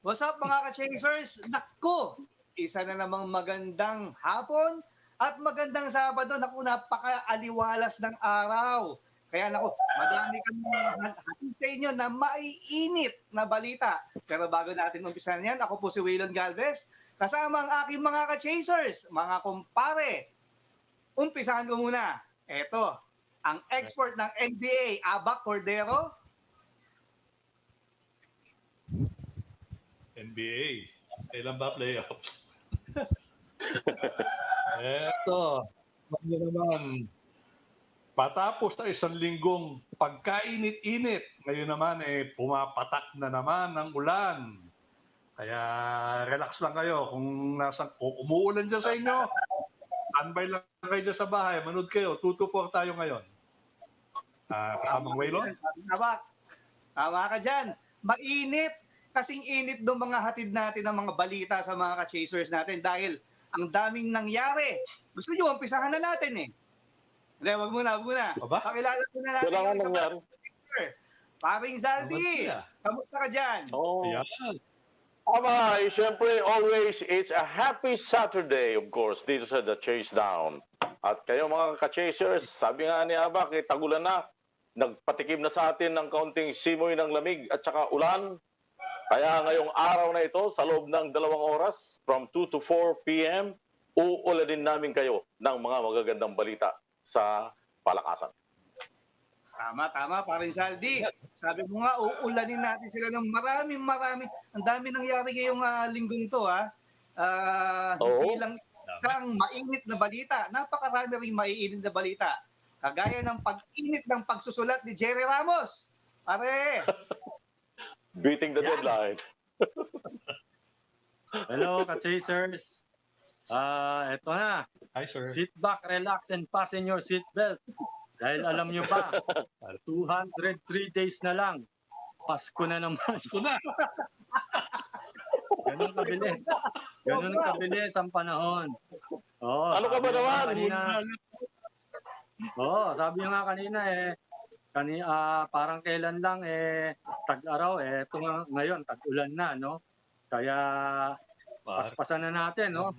What's up mga ka-chasers? Naku, isa na namang magandang hapon at magandang Sabado. Naku, napaka-aliwalas ng araw. Kaya naku, madami kami hatid sa inyo na maiinit na balita. Pero bago natin umpisan yan, ako po si Waylon Galvez, kasama ang aking mga ka-chasers, mga kumpare. Umpisahan ko muna. Eto, ang export ng NBA, Aba Cordero. NBA. Kailan ba playoffs? Eto, ano naman, patapos na isang linggong pagkainit-init, ngayon naman pumapatak na naman ang ulan. Kaya relax lang kayo kung umuulan dyan sa inyo. Anbay lang kayo dyan sa bahay, manood kayo, 2-4 tayo ngayon. Kasamang Waylon? Tama ka dyan. Mainit. Kasing init doon mga hatid natin ng mga balita sa mga ka-chasers natin dahil ang daming nangyari. Gusto nyo, umpisahan na natin eh. Hindi, wag muna. Pakilala ko na natin yung isa pa. Paring Zaldi, kamusta ka dyan? Oh. Ayan. Abay, siyempre, always, it's a happy Saturday, of course, dito sa The Chasedown. At kayo mga ka-chasers, sabi nga ni Aba, tagulan na, nagpatikim na sa atin ng kaunting simoy ng lamig at saka ulan. Kaya ngayong araw na ito, sa loob ng 2 oras, from 2 to 4 p.m., uulanin namin kayo ng mga magagandang balita sa palakasan. Tama, paring Zaldi. Sabi mo nga, uulanin natin sila ng marami. Ang dami nangyari ngayong linggong to, ha? Hindi lang isang mainit na balita. Napakarami rin maiinit na balita. Kagaya ng pag-init ng pagsusulat ni Jerry Ramos. Pare! Beating the deadline. Hello, ka-chasers. Eto na. Hi, sir. Sit back, relax, and fasten your seatbelt. Dahil alam nyo ba, 203 days na lang. Pasko na naman. Pasko na. Ganun kabilis. Ganun kabilis ang panahon. Ano ka ba naman? Sabi nga kanina parang kailan lang tag-araw ito ngayon tag-ulan na, no? Kaya paspasan na natin, no?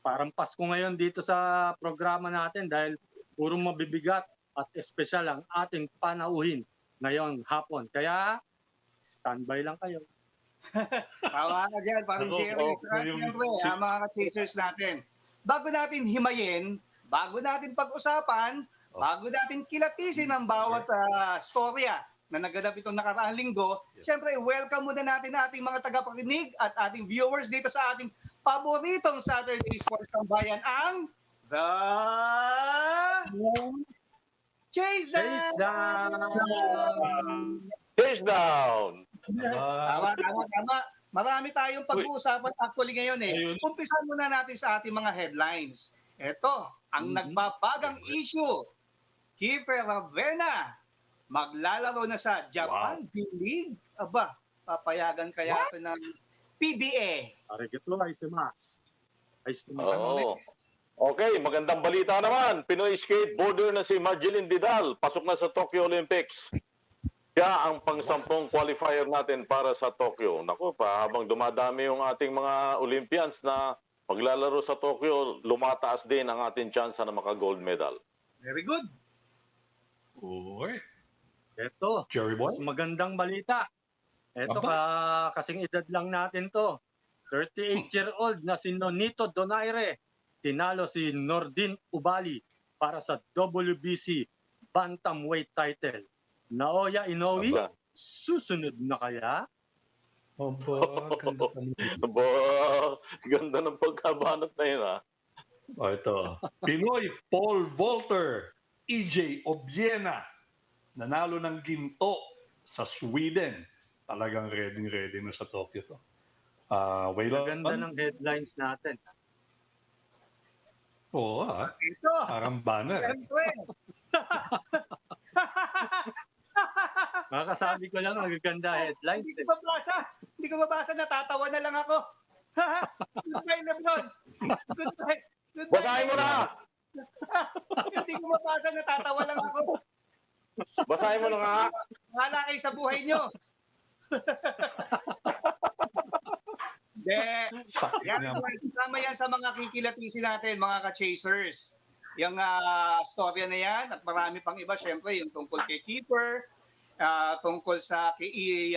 Parang Pasko ngayon dito sa programa natin dahil puro mabibigat at espesyal ang ating panauhin ngayong hapon. Kaya standby lang kayo. Tawa ka dyan, parang Jerry. Siyempre, mga ka-chasers natin. Bago natin himayin, bago natin pag-usapan, bago natin kilatisin ang bawat storya na naganap itong nakaraang linggo, siyempre, welcome muna natin ating mga tagapakinig at ating viewers dito sa ating paboritong Saturday Sports ng Bayan, ang The Chasedown! Tama. Marami tayong pag-uusapan actually ngayon Umpisan muna natin sa ating mga headlines. Ito, ang nagbabagang issue. Kiefer Ravena, maglalaro na sa Japan B-League. Aba, papayagan kaya ito ng PBA. Arigato, aisimasu. Okay, magandang balita naman. Pinoy skateboarder na si Margielyn Didal, pasok na sa Tokyo Olympics. Siya ang pang-10 qualifier natin para sa Tokyo. Naku pa, habang dumadami yung ating mga Olympians na maglalaro sa Tokyo, lumataas din ang ating chance na maka-gold medal. Very good. Uy. Ito, Cherry boy. mas magandang balita. Ito, kasing edad lang natin to. 38-year-old na si Nonito Donaire, tinalo si Nordin Ubali para sa WBC Bantamweight title. Naoya Inoue, susunod na kaya? Ganda ng pagkabanat na yun, ha? Ito. Pinoy Paul Volter, EJ Obiena, nanalo ng ginto sa Sweden. Talagang ready na sa Tokyo to. Ganda ng headlines natin. Oo, Ito. parang banner. Siyempre. Makakasabi ko lang, magaganda headlines. Hindi ko mabasa, natatawa na lang ako. Goodbye, Lebron. Goodbye. Basahin mo na! Hindi ko mabasa, natatawa lang ako. Basahin mo na nga. Bahala kayo sa buhay nyo. De, Sakit yan, nga. kasama yan sa mga kikilatisi natin, mga ka-chasers. Yung storya na yan at marami pang iba, syempre, yung tungkol kay Kiefer, tungkol sa kay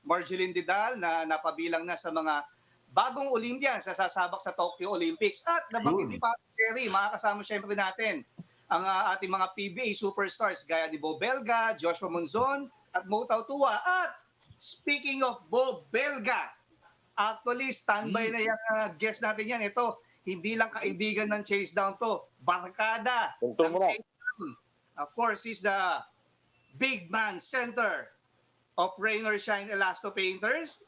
Margielyn Didal na napabilang na sa mga bagong Olympians sa sasabak sa Tokyo Olympics. At nabanggit ni Patrick Cherry, makakasama syempre natin ang ating mga PBA superstars gaya ni Beau Belga, Joshua Munzon at Mo Tautuaa. At speaking of Beau Belga, actually standby na yung guest natin yan. Ito, hindi lang kaibigan ng Chasedown to, barkada Tungkol ng mo na. Chasedown. Of course, he's the big man center of Rain or Shine Elasto Painters,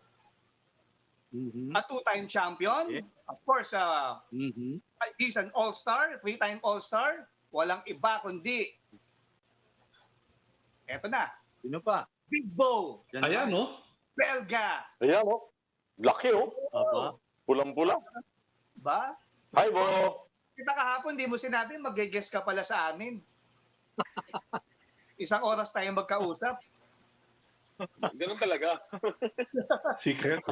a two-time champion. Okay. Of course, he's an all-star, three-time all-star. Walang iba kundi, eto na, Sino pa? Big Beau Ayan, no? Belga. Ayan, oh. Laki, oh. Aba. Pulang-pula. Ba? Hi, Bo. Kita kahapon, di mo sinabi, mag-guest ka pala sa amin. Isang oras tayong magkausap. Ganun talaga. Secret.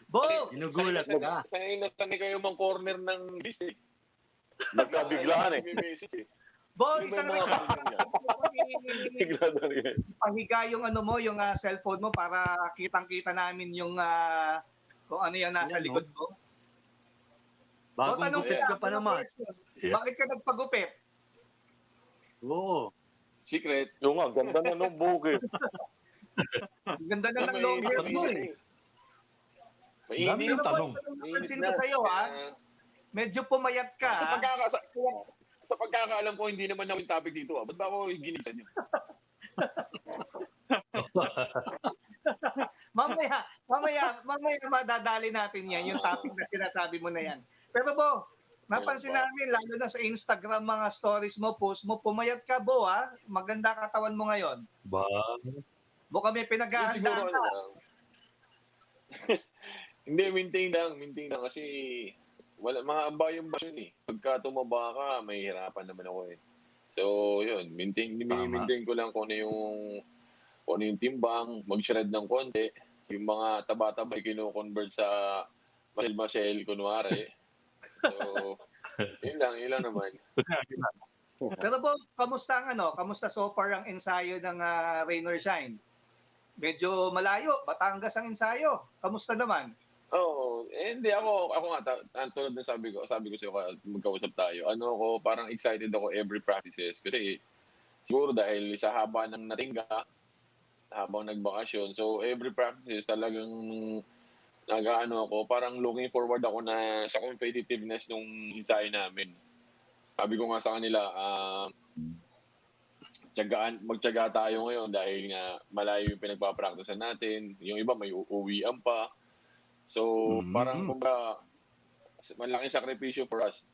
Bo, Ginugulat ka. Sanay na sanay kayo mang corner ng list eh. Nagkabiglaan, eh. May message eh. Bo, Yung isang mga bigla na rin. pahiga yung ano mo, yung cellphone mo para kitang-kita namin yung kung ano yung nasa Ayan, no? likod mo. Bagong tanong gupit kita, ka pa naman. Yeah. Bakit ka nagpagupit? Oo. Secret. Yung nga, ganda na nung buhok, eh. Ang ganda na ng long hair mo eh. Dami Mainit. ng tanong. Napansin ko sa'yo ha, medyo pumayat ka Sa, ha. sa pagkakaalam ko, hindi naman ako yung topic dito. Ba't ba ako ginisan nyo? Mamaya madadali natin yan, yung topic na sinasabi mo na yan. Pero Bo, napansin namin, lalo na sa Instagram mga stories mo, post mo, pumayat ka Bo ha. Maganda katawan mo ngayon. Ba? Bo kami Siguro pinaghahandaan ano ka. lang. Hindi, maintain lang kasi wala mga ambayong basyon eh. Pagka tumaba ka, may hirapan naman ako eh. So, yun, maintain ko lang kung ano yung timbang, mag-shred ng konti, yung mga taba-taba kino-convert sa muscle kunwari. So, yun lang naman. Pero Bo, kamusta ang Kamusta so far ang ensayo ng Rain or Shine? Medyo malayo, Batangas ang ensayo. Kamusta naman? Oo, hindi ako nga tulad ng sabi ko sa'yo magkausap tayo. Ako parang excited ako every practices kasi siguro dahil sa haba ng natingga habang nagbakasyon. So every practices talagang ako, parang looking forward ako na sa competitiveness nung ensayo namin. Sabi ko nga sa kanila, magtiyaga tayo ngayon dahil nga malayo yung pinagpapracticean natin. Yung iba may uuwian pa. So, parang kumbaga, malaking sakripisyo for us.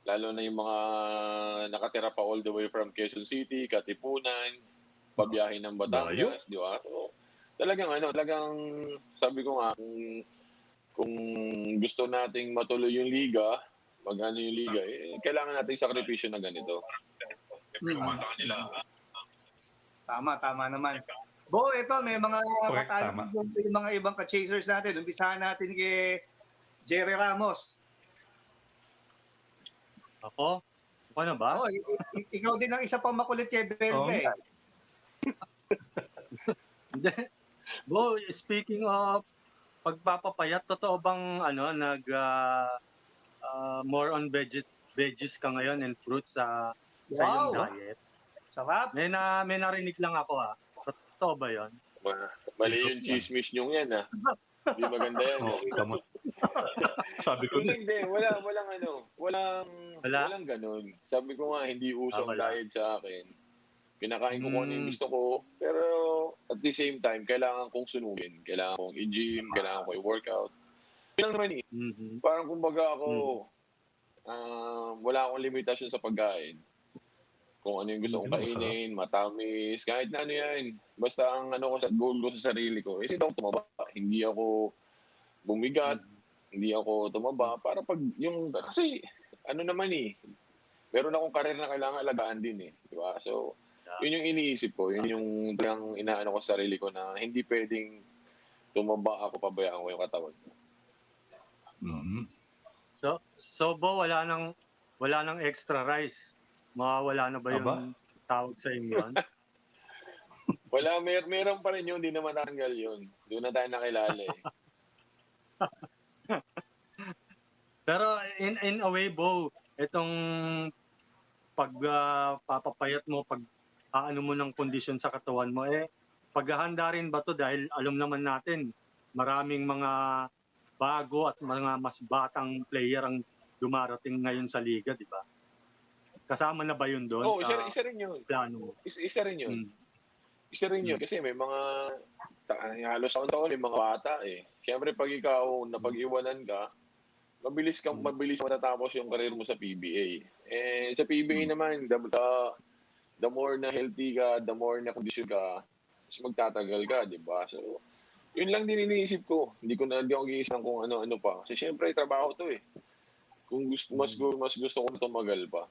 Lalo na yung mga nakatira pa all the way from Quezon City, Katipunan, pabiyahin ng Batangas, di ba? So, talagang sabi ko nga, kung gusto nating matuloy yung liga, yung liga, kailangan nating sakripisyo na ganito. Tama naman. Bo, ito may mga katanong yung mga ibang ka-chasers natin. Umpisahan natin kay Jerry Ramos. Ako? Ako na ba? Oh, ikaw din ang isa pang makulit kay Belga eh. Bo, speaking of pagpapapayat, totoo bang more on veggies ka ngayon and fruits sa iyong diet? Sarap. May narinig lang ako ha. Totoo ba yun? Mali yung chismis nyo yan ha. Hindi maganda yan. Sabi ko Hindi, walang ganun. Sabi ko nga, hindi usong diet sa akin. Pinakain ko kung ano yung gusto ko. Pero at the same time, kailangan kong sunugin. Kailangan kong i-gym, kailangan kong i-workout. Yun lang naman eh. Parang kumbaga ako, wala akong limitasyon sa pagkain. Kung ano yung gusto kong kainin, matamis, kahit na ano yan. Basta ang goal ko sa sarili ko, hindi ako tumaba. Hindi ako bumigat, hindi ako tumaba. Para kasi naman eh, meron akong karir na kailangan alagaan din eh. Diba? So, yun yung iniisip ko. Yun yung talagang inaano ko sa sarili ko na hindi pwedeng tumaba ako, pabayaan ko yung katawan. Mhm. So Bo, wala nang extra rice. Mawawala na ba Aba? yung tawag sa inyo yun? Wala, meron pa rin yun, hindi na matanggal yun. Doon na tayo nakilala eh. Pero in a way, Bo, itong papapayat mo, aano mo ng kondisyon sa katawan mo, paghahanda rin ba to dahil alam naman natin, maraming mga bago at mga mas batang player ang dumarating ngayon sa liga, di ba? Kasama na ba yun doon Oo, sa isa rin yun. plano mo? Isa rin yun. Mm. Isa rin yun. Kasi may mga, halos taon-taon, may mga bata eh. Siyempre, pag ikaw napag-iwanan ka, mabilis matatapos yung career mo sa PBA. Eh, sa PBA naman, the more na healthy ka, the more na kondisyon ka, mas magtatagal ka, di ba? So, yun lang din iniisip ko. Hindi ako giisip kung ano-ano pa. Kasi siyempre, trabaho to eh. Kung mas gusto ko tumagal pa.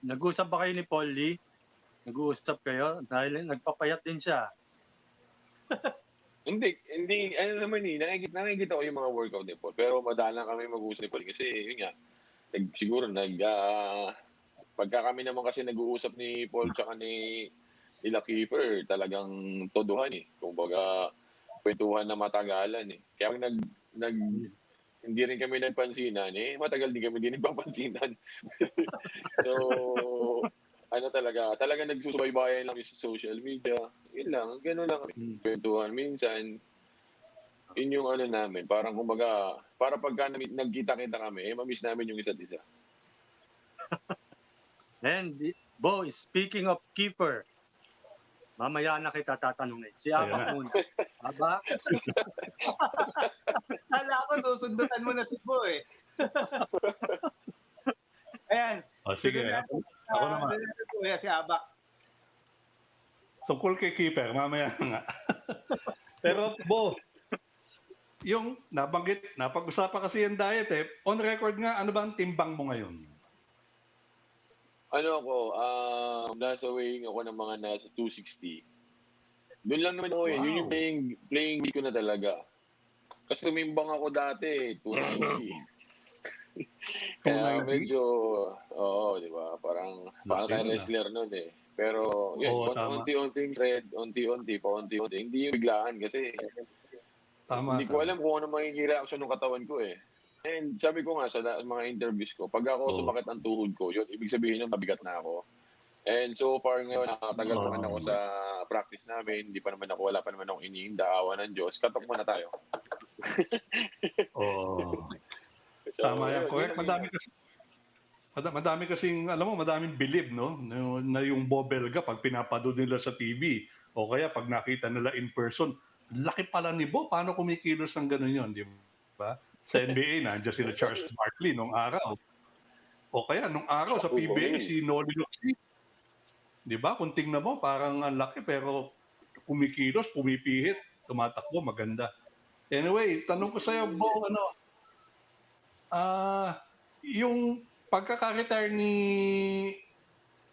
Nag-uusap ba kayo ni Paul Lee? Nag-uusap kayo? Dahil nagpapayat din siya. Hindi, ano naman eh, nakikita ko yung mga workout ni Paul. Pero madalang kami mag-uusap ni Paul kasi yun nga, pagka kami naman kasi nag-uusap ni Paul tsaka nila Kiefer, talagang todohan eh. Kumbaga, kwentuhan na matagalan eh. Kaya hindi rin kami nagpansinan eh, matagal din kami din nagpapansinan. So, talaga nagsusubaybayan lang sa social media. Yun lang, gano'n lang kami. Kwentuhan minsan. Yun yung namin. Parang kumbaga, para pagka nagkita-kita kami, mamiss namin yung isa't isa. And Bo, speaking of keeper, mamaya na kita tatanungin. Si Abak muna. Abak? Kala ko susundutan mo na si Bo eh. Ayan. Sige. Ako naman. Kuya, si Abak. Tungkol kay Kiefer, mamaya nga. Pero Bo, yung napag-usapan kasi yung diet eh. On record nga, ano ba ang timbang mo ngayon? Nasa weighing ako ng mga nasa 260. Doon lang naman ako eh. Wow. Yun yung playing weight ko na talaga. Kasi tumimbang ako dati, 290. Kaya medyo, di ba? Parang tayo wrestler nun eh. Pero yun, unti-unting thread, paunti-unti. Hindi yung biglaan kasi hindi ko alam kung ano magiging reaction ng katawan ko eh. And sabi ko nga sa mga interviews ko, pag ako sumakit ang tuhod ko, yun, ibig sabihin yung mabigat na ako. And so far ngayon, nakatagal naman ako sa practice namin, wala pa naman akong iniinda, awa ng Diyos, katok muna tayo. So, tama yan, correct. Madami kasing, alam mo, madaming believe, no? Na yung Beau Belga, pag pinapanood nila sa TV, o kaya pag nakita nila in person, laki pala ni Beau, paano kumikilos ng gano'n yun, di ba? Sa NBA, nandiyan sila Charles Barkley nung araw. O kaya, nung araw sa PBA, si Noli Luxi. Di ba? Kung tingnan mo, parang ang laki, pero kumikilos, pumipihit, tumatakbo, maganda. Anyway, tanong ko sa'yo, Beau, yung pagkaka-retire ni,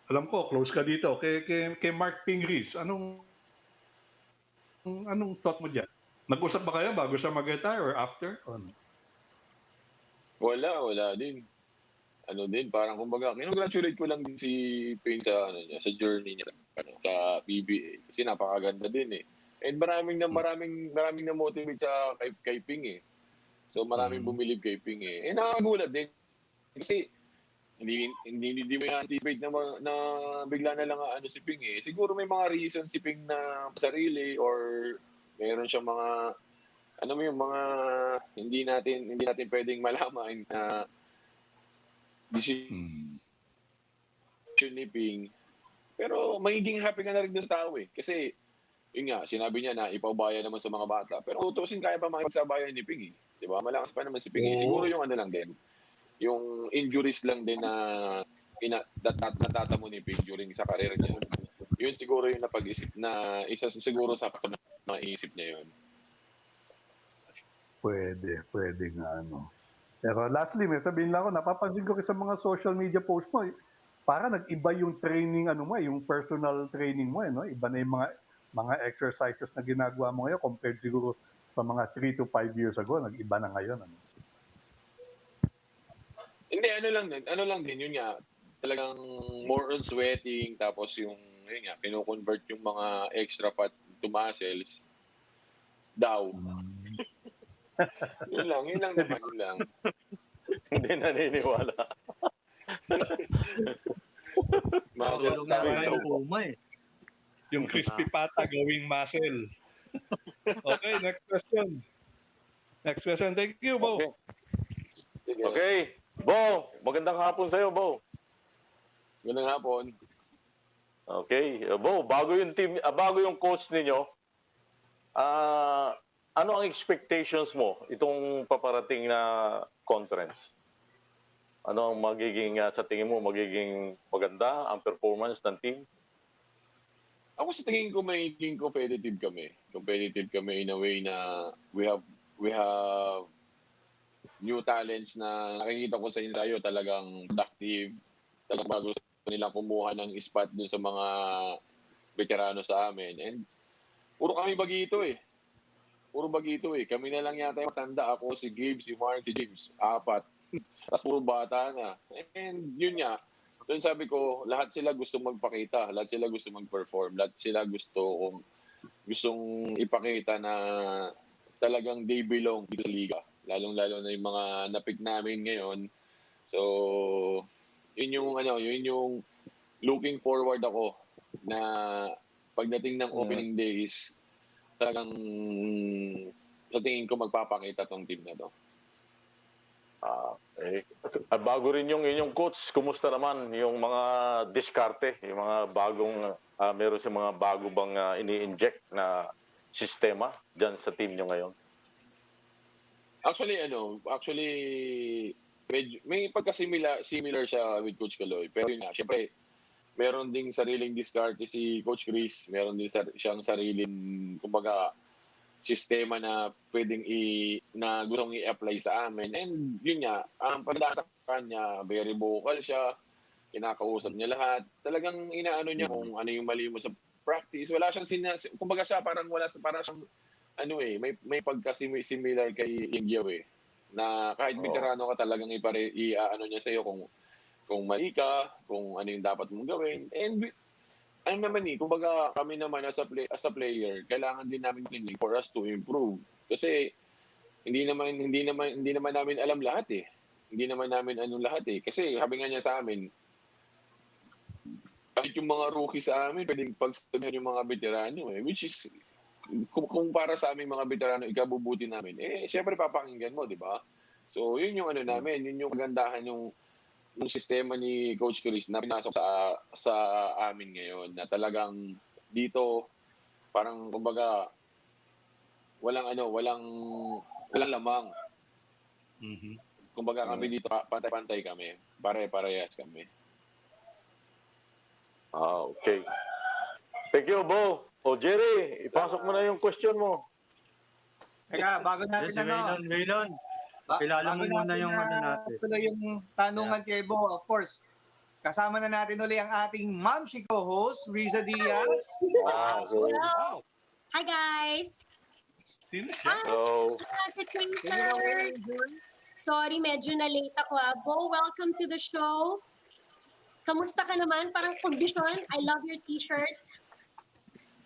alam ko, close ka dito, kay Mark Pingris, anong thought mo dyan? Nag-usap ba kayo bago siya mag-retire or after? Wala din. Parang kumbaga, kinongratulate ko lang din si Ping sa journey niya sa PBA. Kasi napakaganda din eh. And maraming na motivate sa kay Ping eh. So maraming bumilib kay Ping eh. Nakakagulat din. Kasi hindi mo anticipate na bigla na lang si Ping eh. Siguro may mga reason si Ping na sarili or mayroon siyang mga yung mga hindi natin pwedeng malaman na decision ni Ping. Pero magiging happy ka na rin doon sa tao eh. Kasi yun nga, sinabi niya na ipaubaya naman sa mga bata. Pero utusin kaya pa makipagsabayan ni Ping eh. Diba? Malakas pa naman si Ping eh. Siguro yung lang din. Yung injuries lang din na natatamo ni Ping during sa career niya. Yun siguro yung napag-isip na isa siguro sa naisip niya yun. Pwede nga Pero lastly, may sabihin lang ako, napapansin ko sa mga social media posts mo, para nag-iba yung training, yung personal training mo, no? Iba na yung mga mga exercises na ginagawa mo ngayon compared siguro sa mga 3 to 5 years ago, nag-iba na ngayon. Ano? Hindi, ano lang din, yun nga, talagang more on sweating, tapos yun nga, kino-convert yung mga extra fat to muscles daw. yun lang naman, yun lang. Hindi naniniwala. Muscles Tulong na daw. yung puma eh. Yung crispy pata gawing muscle. Okay, next question. Next question. Thank you, Bo. Okay. Sige. Okay. Bo, magandang hapon sa'yo, Bo. Ganang hapon. Okay. Bo, bago yung coach ninyo, ano ang expectations mo itong paparating na conference? Ano ang magiging, sa tingin mo, magiging maganda ang performance ng team? Ako sa tingin ko magiging competitive kami. Competitive kami in a way na we have new talents na nakikita ko sa inyo talagang productive. Talagang bago nilang kumuha ng spot dun sa mga veterano sa amin. And puro kami bagito eh. Puro bagito eh. Kami na lang yata yung matanda. Ako, si Gabe, si Mark, si James. 4. Tapos puro bata na. And yun nga. Doon sabi ko, lahat sila gusto magpakita. Lahat sila gusto mag-perform. Lahat sila gustong ipakita na talagang they belong dito sa liga. Lalong-lalo na yung mga napik namin ngayon. So, yun yung looking forward ako na pagdating ng opening days, talagang sa tingin ko magpapakita tong team na to. Bago rin yung inyong coach, kumusta naman yung mga diskarte, yung mga bagong, meron si mga bago bang ini-inject na sistema dyan sa team nyo ngayon? Actually, may pagka-similar siya with Coach Kaloy. Pero yun nga, syempre, meron ding sariling diskarte si Coach Chris. Meron din siyang sariling, kumbaga, sistema na pwedeng na gustong i-apply sa amin. And yun nga, ang pagdaan sa kanya, very vocal siya, kinakausap niya lahat. Talagang inaano niya kung ano yung mali mo sa practice. Wala siyang kumbaga siya parang siyang may pagka-similar kay Ingyo eh. Na kahit veterano ka talagang i-ano niya sa'yo kung mali ka, kung ano yung dapat mong gawin. And kumbaga kami naman as a player, kailangan din namin kinig for us to improve. Kasi hindi naman namin alam lahat eh. Hindi naman namin lahat eh. Kasi sabi nga niya sa amin, kahit yung mga rookie sa amin, pwedeng pagsabihan yung mga veterano eh. Which is, kung para sa aming mga veterano, ikabubuti namin, syempre papakinggan mo, di ba? So, yun yung namin, yun yung kagandahan yung sistema ni Coach Chris na pinasok sa amin ngayon na talagang dito parang kumbaga walang lamang. Mm-hmm. Kumbaga kami dito pantay-pantay kami. Pare-parehas kami. Okay. Thank you, Bo. O Jerry, ipasok mo na yung question mo. Teka, bago natin Waylon, kilala mo muna yung natin. Tuloy yung tanungan kay Bo, of course. Kasama na natin uli ang ating mamshi co-host, Riza Diaz. Hello. Hi guys. Hello. Sorry, medyo na-late ako. Bo, welcome to the show. Kamusta ka naman? Parang kondisyon. I love your t-shirt.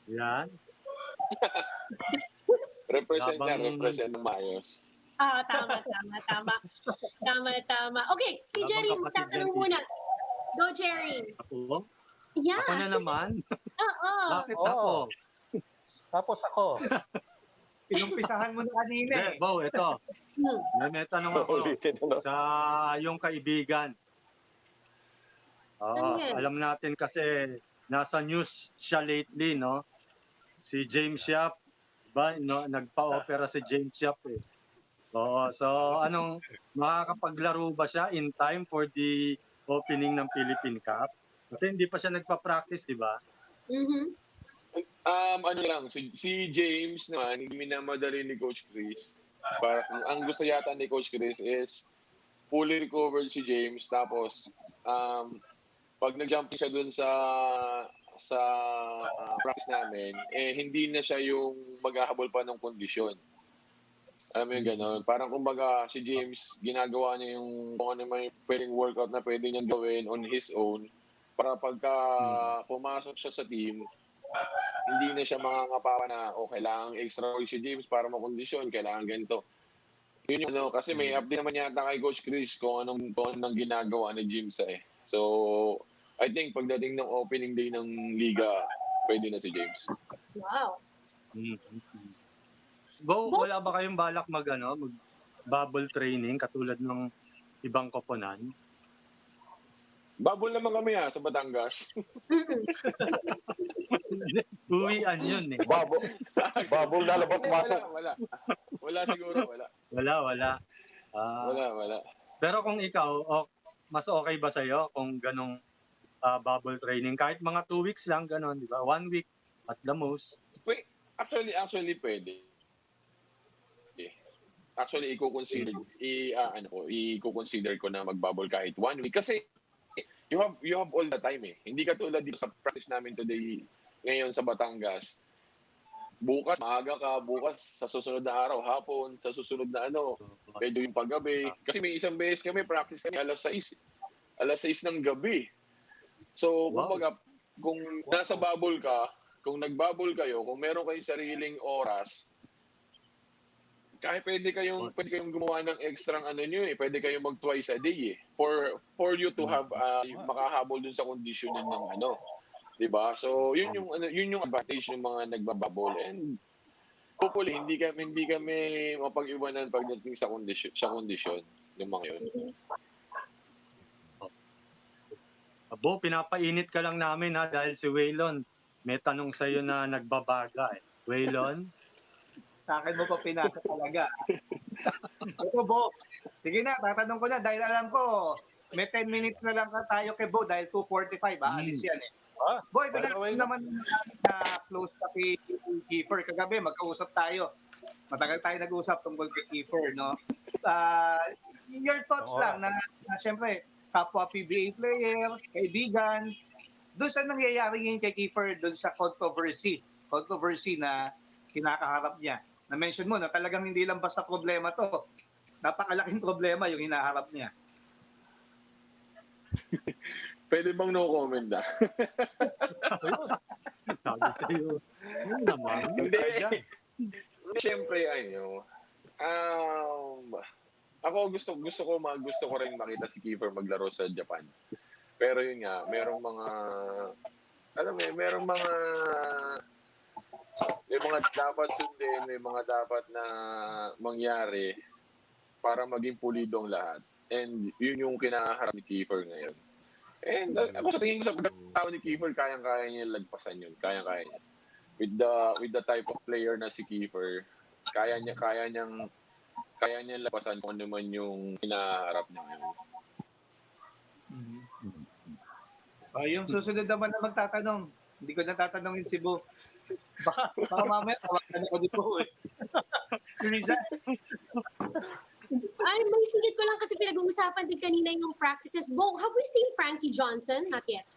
Yan. Represent ng maayos. Tama. Okay, si Jerry, magtatanong muna. Go, Jerry. Ako? Yeah. Ako na naman? Oo. Bakit ako? Tapos ako. Inumpisahan mo na kanina eh. Bo, ito. May tanong ako sa yung kaibigan. Ano yan? Alam natin kasi nasa news siya lately, no? Si James Yap, ba, no, nagpa-opera si James Yap eh. So makakapaglaro ba siya in time for the opening ng Philippine Cup? Kasi hindi pa siya nagpa-practice, di ba? Si James naman, hindi minamadali ni Coach Chris. Ang gusto yata ni Coach Chris is fully recovered si James. Tapos, pag nag-jumping siya dun sa practice namin, hindi na siya yung maghahabol pa ng kondisyon. Alam mo yung gano'n? Parang kumbaga si James, ginagawa niya yung kung ano may pwedeng workout na pwede niyang gawin on his own para pagka pumasok siya sa team, hindi na siya mangangapa na, kailangan extra oil si James para makondisyon, kailangan ganito. Yun yung ano, kasi may update naman yata kay Coach Chris kung anong ginagawa ni James eh. So, I think pagdating ng opening day ng liga, pwede na si James. Wow. Bo, wala ba kayong balak mag bubble training katulad ng ibang koponan? Bubble naman kami sa Batangas. Uwian yun eh. Babong lalabas-pasok. Wala siguro, wala. Wala. Wala. Pero kung ikaw, mas okay ba sa'yo kung ganong bubble training? Kahit mga 2 weeks lang, ganon, di ba? 1 week at the most. Actually pwede. Actually, i-consider ko na mag-bubble kahit 1 week kasi you have all the time eh. Hindi ka tulad dito sa practice namin today ngayon sa Batangas. Bukas maaga ka, bukas sa susunod na araw hapon, sa susunod na medyo yung paggabi. Kasi may isang beses kami practice kami alas 6 ng gabi. So, kumbaga, kung nasa bubble ka, kung nag-bubble kayo, kung meron kayong sariling oras, kahit pwede kayong gumawa ng extra pwede kayong mag twice a day eh. For you to have makahabol dun sa kondisyon ng 'di ba? So, yun yung advantage ng mga nagbabubble and hopefully hindi kami mapag-iwanan pagdating sa kondisyon ng mga yun. Bo, pinapainit ka lang namin dahil si Waylon may tanong sa'yo na nagbabaga eh. Waylon? Sa akin mo pa pinasa talaga. Ito, Bo. Sige na, tatanong ko na dahil alam ko, may 10 minutes na lang tayo kay Bo dahil 2:45, alis yan eh. Bo, ito naman na close ka kay Kiefer. Kagabi, magkausap tayo. Matagal tayo nag-usap tungkol kay Kiefer, no? Your thoughts lang na siyempre, kapwa PBA player, kaibigan, doon sa nangyayari ngayon kay Kiefer, doon sa controversy na kinakaharap niya. Na-mention mo na talagang hindi lang basta problema to. Napakalaking problema yung hinaharap niya. Pwede bang no comment na? Sabi sa'yo. Naman. Hindi. Siyempre, ako gusto ko rin makita si Kiefer maglaro sa Japan. Pero yun nga, merong mga dapat sundin, may mga dapat na mangyari para maging pulido ang lahat. And yun yung kinaharap ni Kiefer ngayon. And ako sa tingin ko sa pagkatao ni Kiefer, kayang-kaya niya lagpasan yun. Kayang-kaya niya. With the type of player na si Kiefer, kaya niya lagpasan kung ano man yung kinaharap niya ngayon. Yung susunod naman na magtatanong, hindi ko na tatanungin si Bo. Baka mamaya tawagan ako dito eh. Riza. Ay, may singit ko lang kasi pinag-uusapan din kanina yung practices. Bo, have we seen Frankie Johnson? Not yet.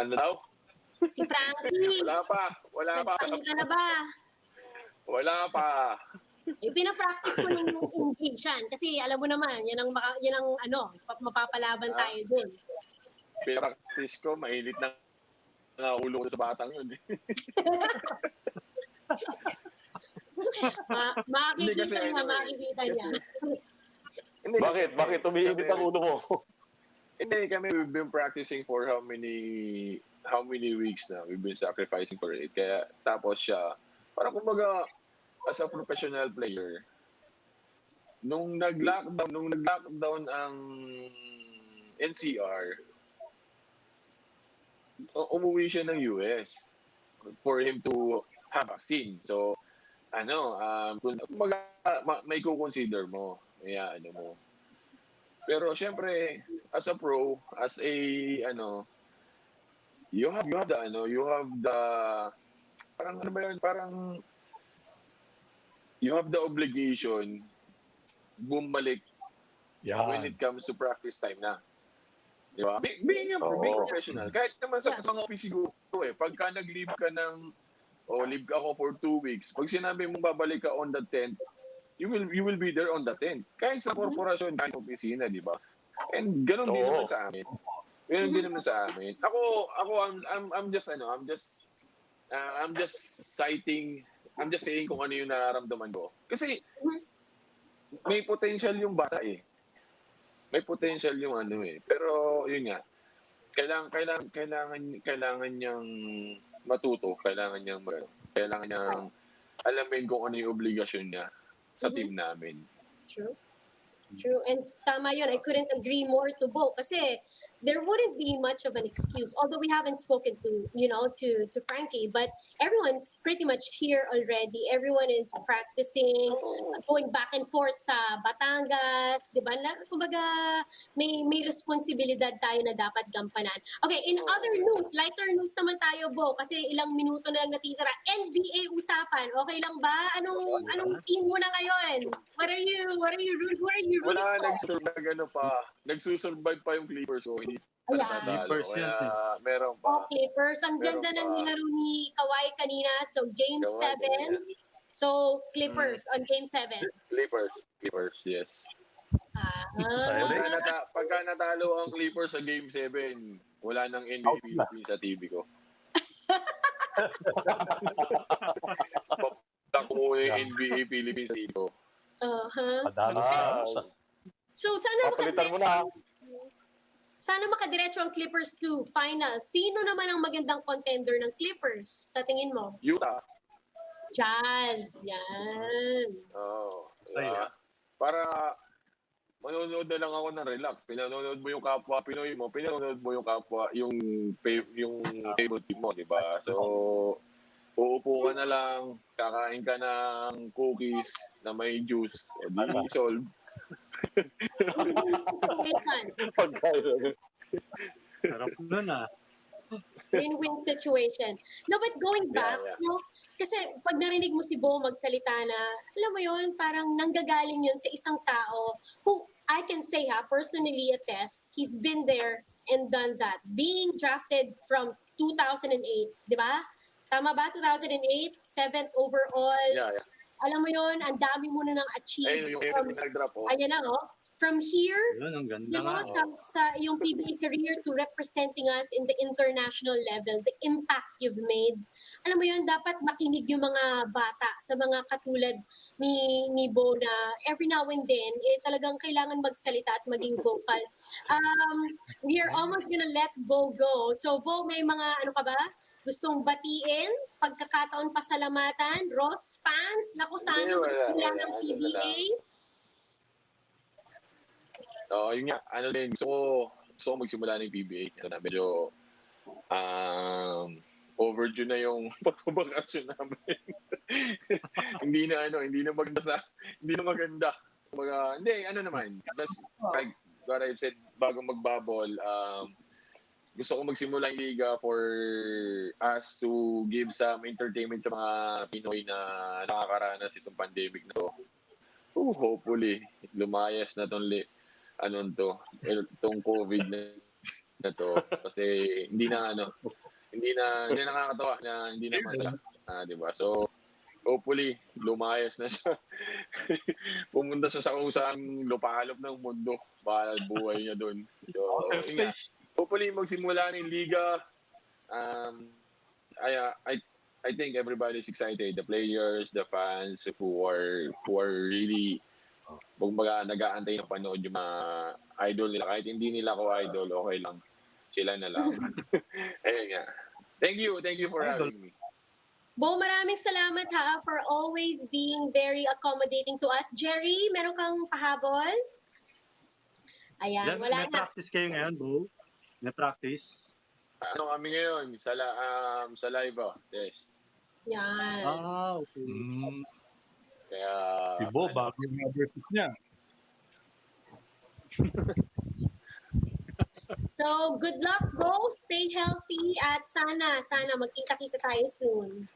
Ano daw? Si Frankie. Wala pa. Nagpakita na ba? Wala pa. Pinapractice ko ng engage yan. Kasi alam mo naman, yan ang mapapalaban tayo dun. Pinapractice ko, mainit na ulo ko sa batang yun. Makikita niya. Bakit umiinit ang ulo mo? Hindi, kami we've been practicing for how many weeks na. We've been sacrificing for it. Kaya tapos siya, parang kumbaga, as a professional player, nung nag-lockdown ang NCR, umuwi siya ng US for him to have vaccine. So, may co-consider mo. Mo. Pero syempre, as a pro, as a you have the parang you have the obligation bumalik when it comes to practice time na. Di ba? Being professional. Kahit naman sa Yeah. mga office siguro pagka nag-leave ka leave ako for 2 weeks, pag sinabi mong babalik ka on the 10th, you will be there on the 10th. Kahit sa korporasyon, kahit sa opisina, di ba? And ganun din naman sa amin. Ganun din naman sa amin. I'm just saying kung ano yung nararamdaman ko. Kasi may potential yung bata eh. May potential yung ano eh. Pero yun nga, kailangan niyang matuto, kailangan niyang alamin kung ano yung obligasyon niya sa team namin. True. True. And tama yun. I couldn't agree more to Beau kasi there wouldn't be much of an excuse. Although we haven't spoken to Frankie, but everyone's pretty much here already. Everyone is practicing, going back and forth sa Batangas, di ba? Kumbaga, may responsibilidad tayo na dapat gampanan. Okay, in other news, lighter news naman tayo, Beau, kasi ilang minuto na lang natitira. NBA usapan. Okay lang ba? Anong team mo na ngayon? Who are you rooting Wala, for? nagsusurvive pa yung Clippers, so hindi Ayan. natatalo. Clippers yan, Kaya meron pa. Okay, first, ang Meron ganda ng pa. nilaro ni Kawhi kanina. So, Game Kawhi 7. kanina. So, Clippers on Game 7. Clippers, yes. Pagka natalo ang Clippers sa Game 7, wala nang NBA Philippines sa TV ko. Tako yung NBA Philippines sa TV ko. So, sana Papalitan mo na. makadiretso ang Clippers to finals. Sino naman ang magandang contender ng Clippers sa tingin mo? Utah. Jazz. Yan. Para manonood na lang ako ng relax. Pinanonood mo yung kapwa Pinoy mo, pinanonood mo yung kapwa, yung favorite team mo, di ba? So, uupo ka na lang, kakain ka ng cookies na may juice, di solve. Sarap nun ah. Win-win situation. No, but going back, no, kasi pag narinig mo si Beau magsalita na, alam mo yun, parang nanggagaling yun sa isang tao who I can say personally attest, he's been there and done that. Being drafted from 2008, di ba? Tama ba? 2008, 7th overall. Yeah. Alam mo yun, ang dami mo na nang achieve. Ayun, yung nag-drop po. Ayan na, From here, Yun, ang ganda di ba, nga. sa yung PBA career to representing us in the international level, the impact you've made. Alam mo yun, dapat makinig yung mga bata sa mga katulad ni Beau na every now and then, talagang kailangan magsalita at maging vocal. We are almost gonna let Beau go. So, Beau, may mga ano ka ba? Gustong batiin? Pagkakataon pasalamatan? Ross fans? Naku, sana magsimula ng PBA? Yun nga, gusto ko magsimula ng PBA. Medyo overdue na yung pagbabakasyon namin. hindi na maganda. Just like what I've said bago magbabol, gusto ko magsimula yung liga for us to give some entertainment sa mga Pinoy na nakakaranas itong pandemic na to. Hopefully, lumayas na itong COVID na to. Kasi hindi na nakakatawa, hindi na masaya. Di ba? So, hopefully, lumayas na siya. Pumunta siya sa kung saan lupalop ng mundo. Para buhay niya doon. So, hopefully, magsimula ng liga. I think everybody's excited. The players, the fans who are really nag-aantay ng panood yung mga idol nila. Kahit hindi nila ako idol, okay lang. Sila na lang. Ayun nga. Thank you for having me. Beau, maraming salamat for always being very accommodating to us. Jerry, meron kang pahabol? Ayan, wala May na. practice kayo ngayon, Beau? May practice? Kami ngayon? Sa live, test. Yan. Okay. Kaya... Si Beau, bago yung versus niya. So, good luck, Beau. Stay healthy at sana magkita-kita tayo soon.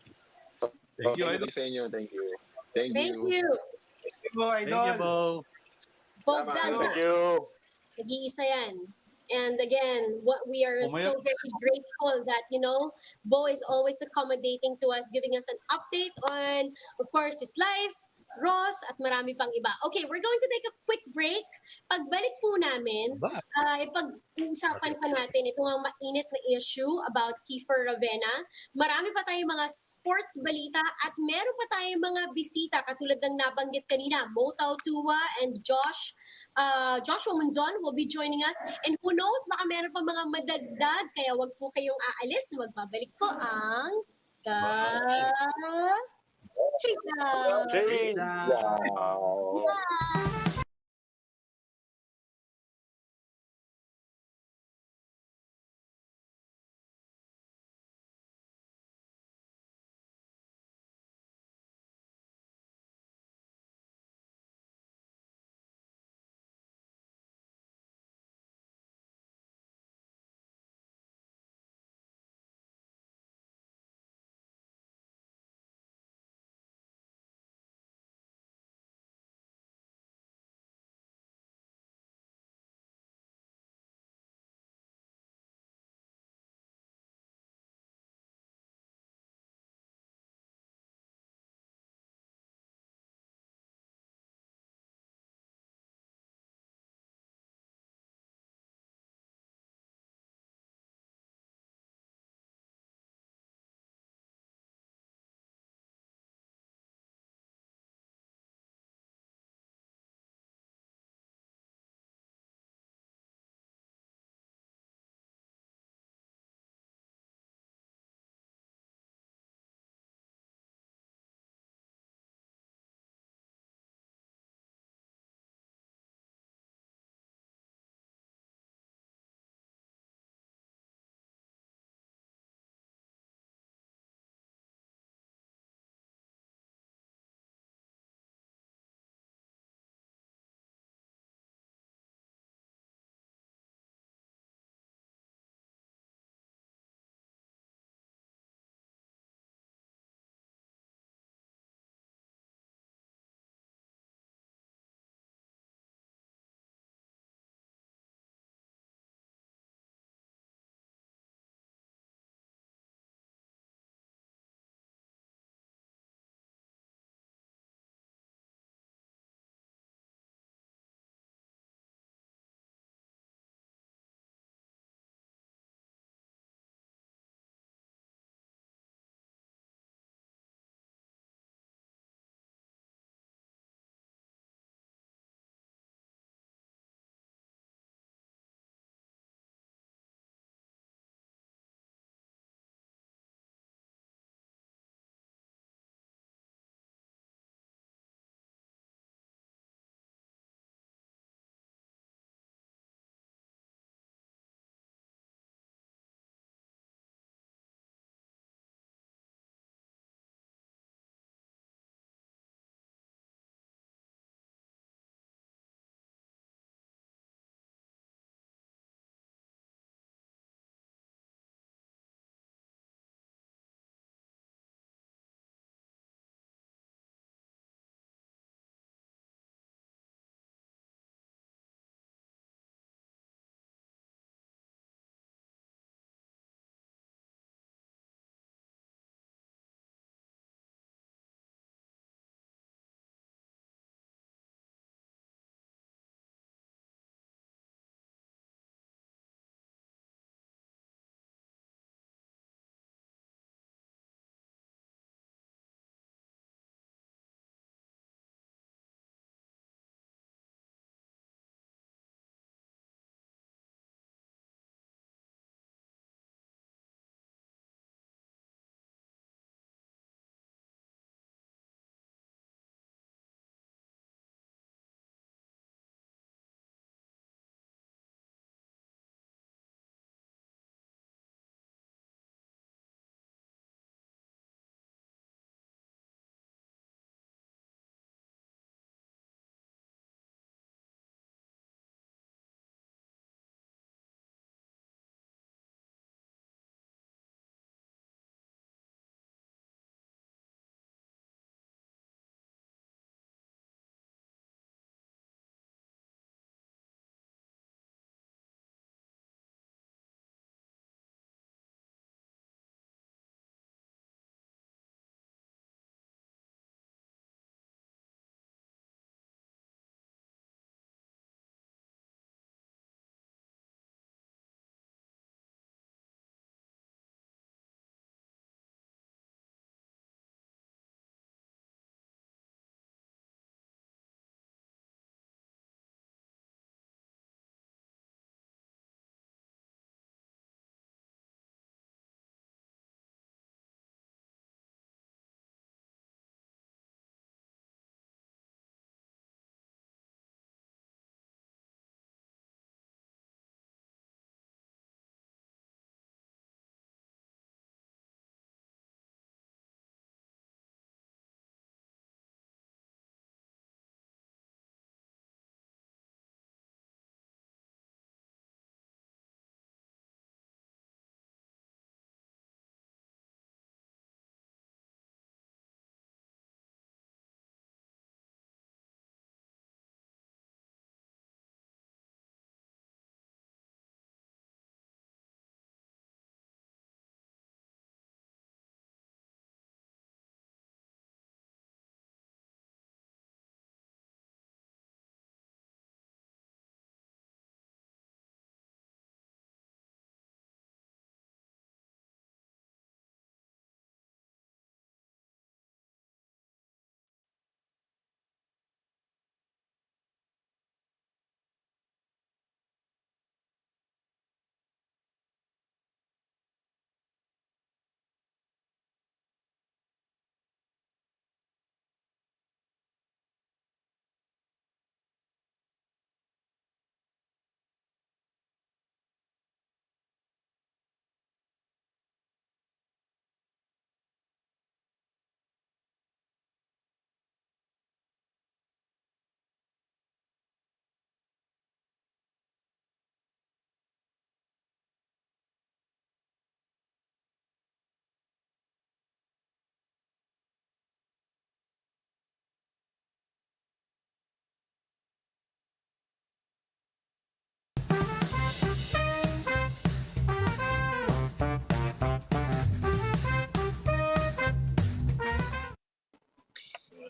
Thank you, Thank idol. you sa inyo. Thank you. Thank you. Thank you, Thank you, idol. Beau. Beau Salamat. Belga. Thank you. Nag-iisa yan. And again, what we are so very grateful that, Bo is always accommodating to us, giving us an update on, of course, his life, Ross, at marami pang iba. Okay, we're going to take a quick break. Pagbalik po namin, ipag-uusapan pa natin itong mga mainit na issue about Kiefer Ravena. Marami pa tayong mga sports balita at meron pa tayong mga bisita katulad ng nabanggit kanina, Mo Tautuaa and Joshua Munzon will be joining us. And who knows, baka meron pa mga madagdag, kaya wag po kayong aalis. Magbabalik po ang Chasedown! Chasedown. Bye!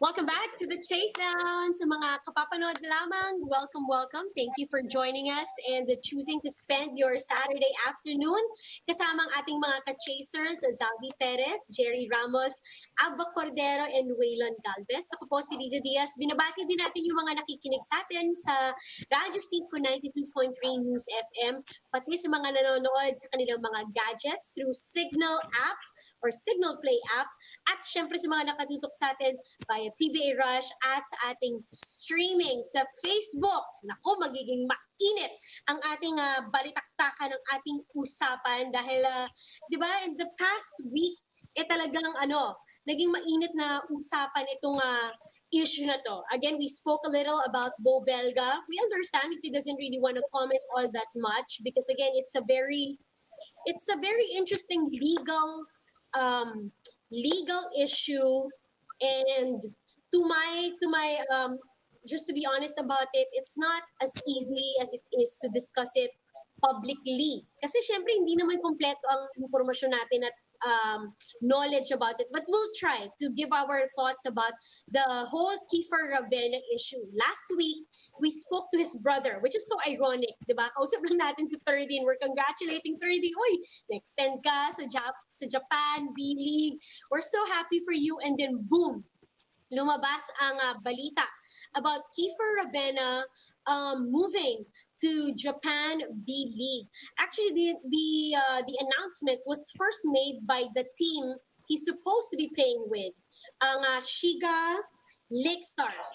Welcome back to the Chasedown. Sa mga kapapanood lamang, welcome, welcome. Thank you for joining us and choosing to spend your Saturday afternoon kasama ang ating mga ka-chasers, Zalvi Perez, Jerry Ramos, Abba Cordero, and Waylon Galvez. Ako po si Liza Diaz. Binabati din natin yung mga nakikinig sa atin sa Radyo 92.3 News FM, pati sa mga nanonood sa kanilang mga gadgets through Signal app or Signal Play app, at syempre sa mga nakatutok sa atin via PBA Rush at sa ating streaming sa Facebook. Naku, magiging mainit ang ating balitaktakan ng ating usapan dahil, di ba, in the past week, talagang naging mainit na usapan itong issue na to. Again, we spoke a little about Beau Belga. We understand if he doesn't really want to comment all that much because again, it's a very interesting legal issue, and to my just to be honest about it, it's not as easy as it is to discuss it publicly kasi syempre hindi naman kompleto ang impormasyon natin at knowledge about it, but we'll try to give our thoughts about the whole Kiefer Ravena issue. Last week we spoke to his brother, which is so ironic, diba? Kausap lang natin si 30 and we're congratulating 30. Oy, na-extend ka sa Japan B-League. We're so happy for you, and then boom, lumabas ang balita about Kiefer Ravena moving to Japan B-League. Actually, the announcement was first made by the team he's supposed to be playing with, ang Shiga Lake Stars,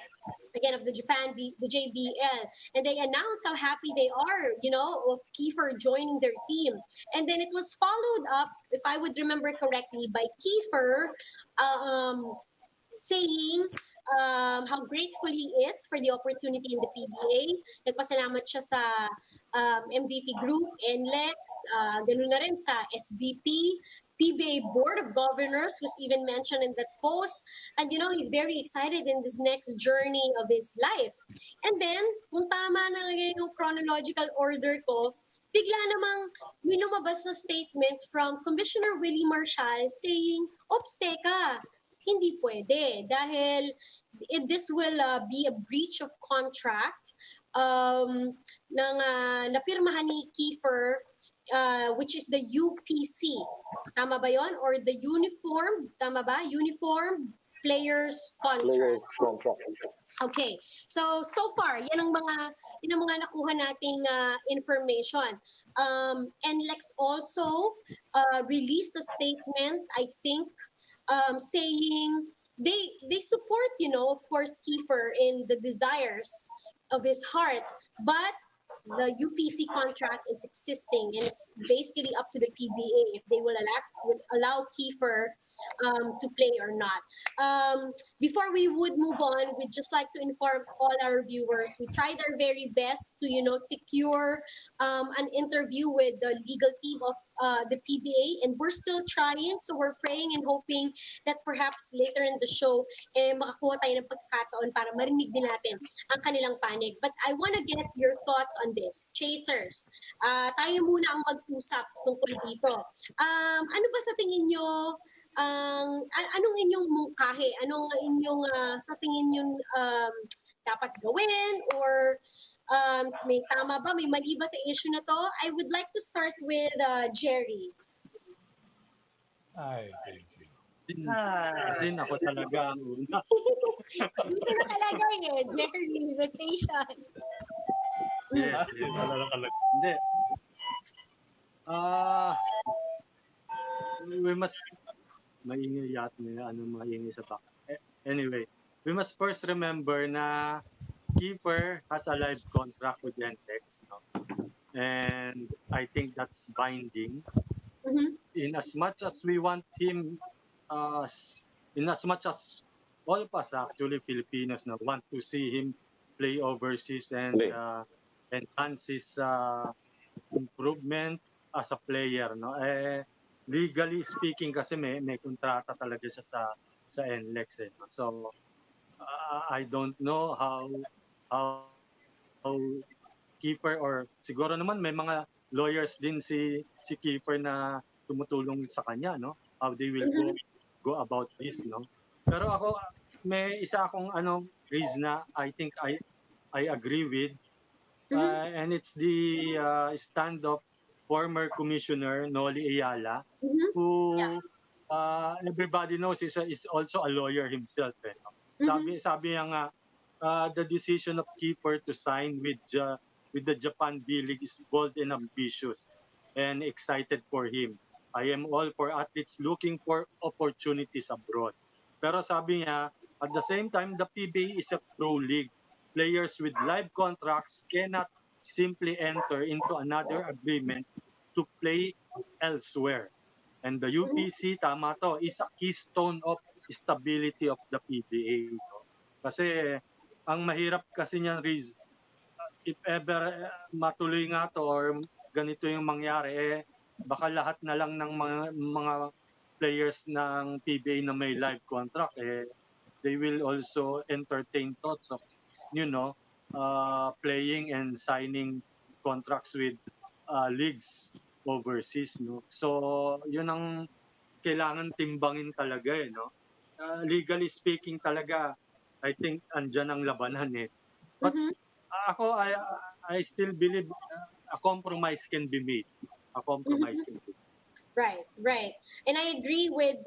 again of the JBL, and they announced how happy they are, of Kiefer joining their team, and then it was followed up, if I would remember correctly, by Kiefer saying how grateful he is for the opportunity in the PBA. Nagpasalamat siya sa MVP Group, NLEX, ganun na rin sa SBP. PBA Board of Governors was even mentioned in that post. And he's very excited in this next journey of his life. And then, kung tama na yung chronological order ko, bigla namang may lumabas na statement from Commissioner Willie Marshall saying, "Ops, teka, hindi pwede dahil this will be a breach of contract ng napirmahan ni Kiefer, which is the UPC. Tama ba yon? Or the Uniform Players Contract. Okay. So far, yan ang mga nakuha nating information. NLEX also released a statement, I think, saying they support, of course, Kiefer in the desires of his heart, but the UPC contract is existing, and it's basically up to the PBA if they will allow Kiefer to play or not. Before we would move on, we'd just like to inform all our viewers, we tried our very best to secure an interview with the legal team of the PBA, and we're still trying, so we're praying and hoping that perhaps later in the show makakuha tayo ng pagkakataon para marinig din natin ang kanilang panig. But I want to get your thoughts on this. Chasers, tayo muna ang mag-usap tungkol dito. Ano ba sa tingin nyo, anong inyong mungkahi? Anong inyong sa tingin nyo dapat gawin? Or may tama ba? May mali ba sa issue na to? I would like to start with Jerry. Ay, thank you. Kasi ako talaga ang una. Dito nakalagay Jerry, the station. Yes. Hindi. We must maingay yata maingay sa back. Anyway, we must first remember na Kiefer has a live contract with NLEX, and I think that's binding. Mm-hmm. In as much as we want him, in as much as all of us actually Filipinos want to see him play overseas and enhance his improvement as a player, legally speaking kasi may kontrata talaga siya sa NLEX, so I don't know how Kiefer, or siguro naman may mga lawyers din si Kiefer na tumutulong sa kanya, how they will go about this, pero ako may isa akong Riz, na I think I agree with, and it's the stand of former Commissioner Noli Ayala, Mhm. Yeah. who everybody knows is also a lawyer himself. No? Mhm. Sabi niya nga, the decision of Kiefer to sign with the Japan B-League is bold and ambitious, and excited for him. I am all for athletes looking for opportunities abroad. Pero sabi niya, at the same time, the PBA is a pro league. Players with live contracts cannot simply enter into another agreement to play elsewhere. And the Mhm. UPC, tama to, is a keystone of stability of the PBA. No? Kasi ang mahirap kasi niyan, Riz, if ever matuloy nga to or ganito yung mangyari, baka lahat na lang ng mga players ng PBA na may live contract, they will also entertain thoughts of, playing and signing contracts with leagues overseas. No? So, yun ang kailangan timbangin talaga, no? Legally speaking talaga, I think andyan ang labanan, eh. But Mhm. ako, I still believe a compromise can be made. A compromise Mhm. can be made. Right, right. And I agree with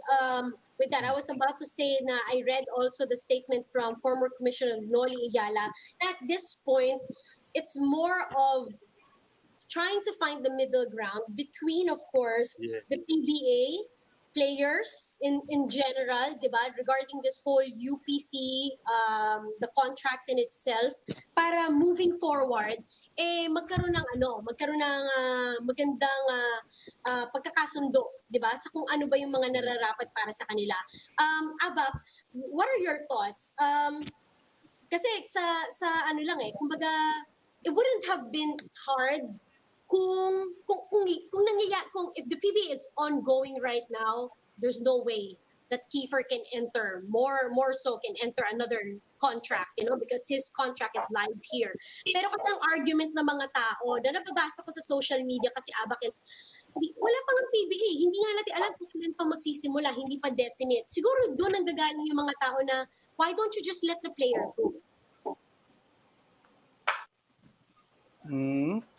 that. I was about to say na I read also the statement from former Commissioner Noli Ayala. At this point, it's more of trying to find the middle ground between, of course, the Yes. PBA players in general, diba, regarding this whole UPC, the contract in itself, para moving forward, magkaroon ng magandang pagkakasundo, diba, sa kung ano ba yung mga nararapat para sa kanila. Aba, what are your thoughts? Kasi sa ano lang kumbaga, it wouldn't have been hard kung if the PBA is ongoing right now, there's no way that Kiefer can enter more so can enter another contract, because his contract is live here. Pero kasi ang argument ng mga tao na nababasa ko sa social media kasi Abak is, wala pang ang PBA, hindi nga natin alam kung kailan pa magsisimula, hindi pa definite. Siguro doon ang gagaling yung mga tao na, why don't you just let the player go?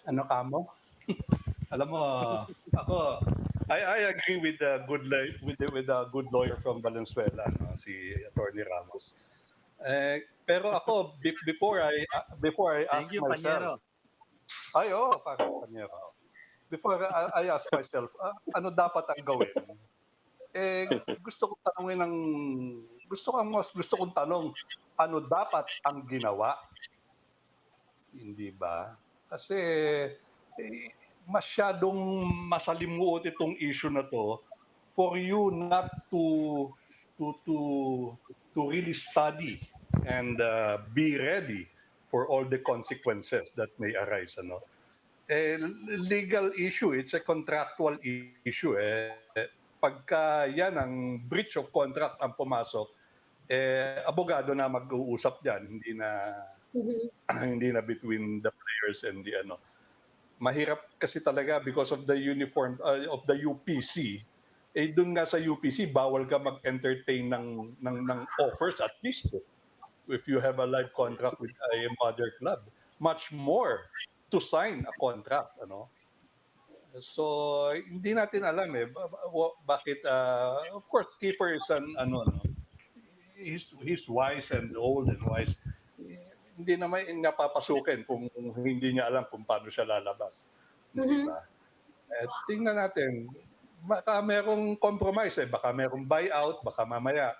Ano ka mo? Alam mo, ako, I agree with the with the good lawyer from Valenzuela, no, si Attorney Ramos. Pero ako before I ask Thank you, myself, Panyero. Panyero. Before I ask myself, ano dapat ang gawin? Gusto kong tanungin ng gusto kong tanong, ano dapat ang ginawa? Hindi ba? Kasi masyadong masalimuot itong issue na to for you not to to to really study and be ready for all the consequences that may arise, ano. Legal issue, it's a contractual issue. Pagka yan ang breach of contract ang pumasok, abogado na mag-uusap diyan, Mhm. hindi na between the players and the ano. Mahirap kasi talaga because of the uniform of the UPC. Doon nga sa UPC bawal ka mag-entertain ng offers, at least if you have a live contract with a mother club, much more to sign a contract, ano. So hindi natin alam bakit of course Kiefer is an ano, no, he's wise and old and wise. Hindi naman napapasukin kung hindi niya alam kung paano siya lalabas. Hindi Mhm. ba? Tingnan natin. Baka merong compromise, baka merong buyout, baka mamaya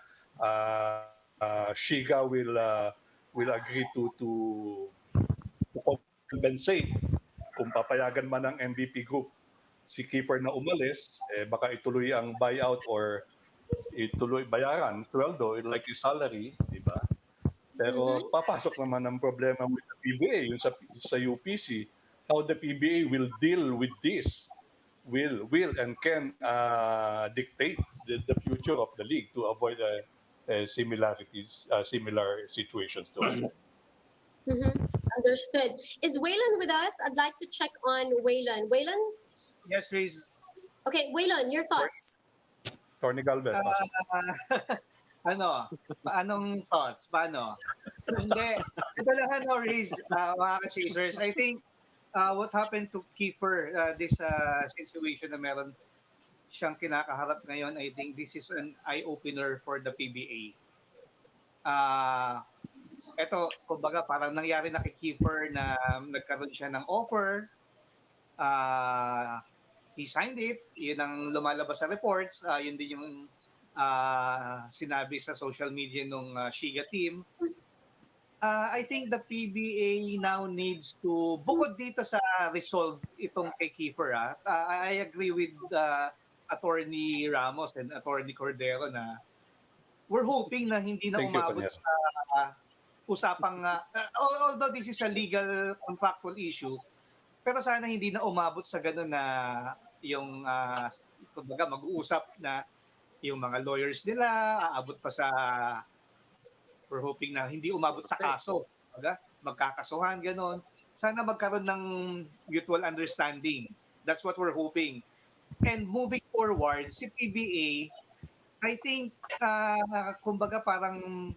Shiga will agree to compensate kung papayagan man ng MVP group si Keeper na umalis, baka ituloy ang buyout or ituloy bayaran sweldo like yung salary, di ba? Pero Mhm. papasok naman ang problema with the PBA, yung sa UPC, how the PBA will deal with this, will and can dictate the future of the league to avoid similar situations to us. Mhm. Understood. Is Waylon with us? I'd like to check on Waylon. Waylon? Yes, Riz. Okay, Waylon, your thoughts. Tony Galvez, pasok. Ah, Ano? Paanong thoughts? Paano? Hindi. Ito lang, Riz, mga ka-chasers. I think what happened to Kiefer, this situation na meron siyang kinakaharap ngayon, I think this is an eye-opener for the PBA. Ito, kumbaga, parang nangyari na kay Kiefer na nagkaroon siya ng offer. He signed it. Yun ang lumalabas sa reports. Yun din yung sinabi sa social media nung Shiga team. I think the PBA now needs to, bukod dito sa resolve itong kay Kiefer, I agree with Attorney Ramos and Attorney Cordero na we're hoping na hindi na Thank you, umabot Panyero. sa usapang, although this is a legal contractual issue, pero sana hindi na umabot sa gano'n na yung, kumbaga, mag-uusap na yung mga lawyers nila, aabot pa sa, we're hoping na hindi umabot sa kaso, kumbaga, magkakasuhan, gano'n. Sana magkaroon ng mutual understanding. That's what we're hoping. And moving forward, si PBA, I think, kumbaga parang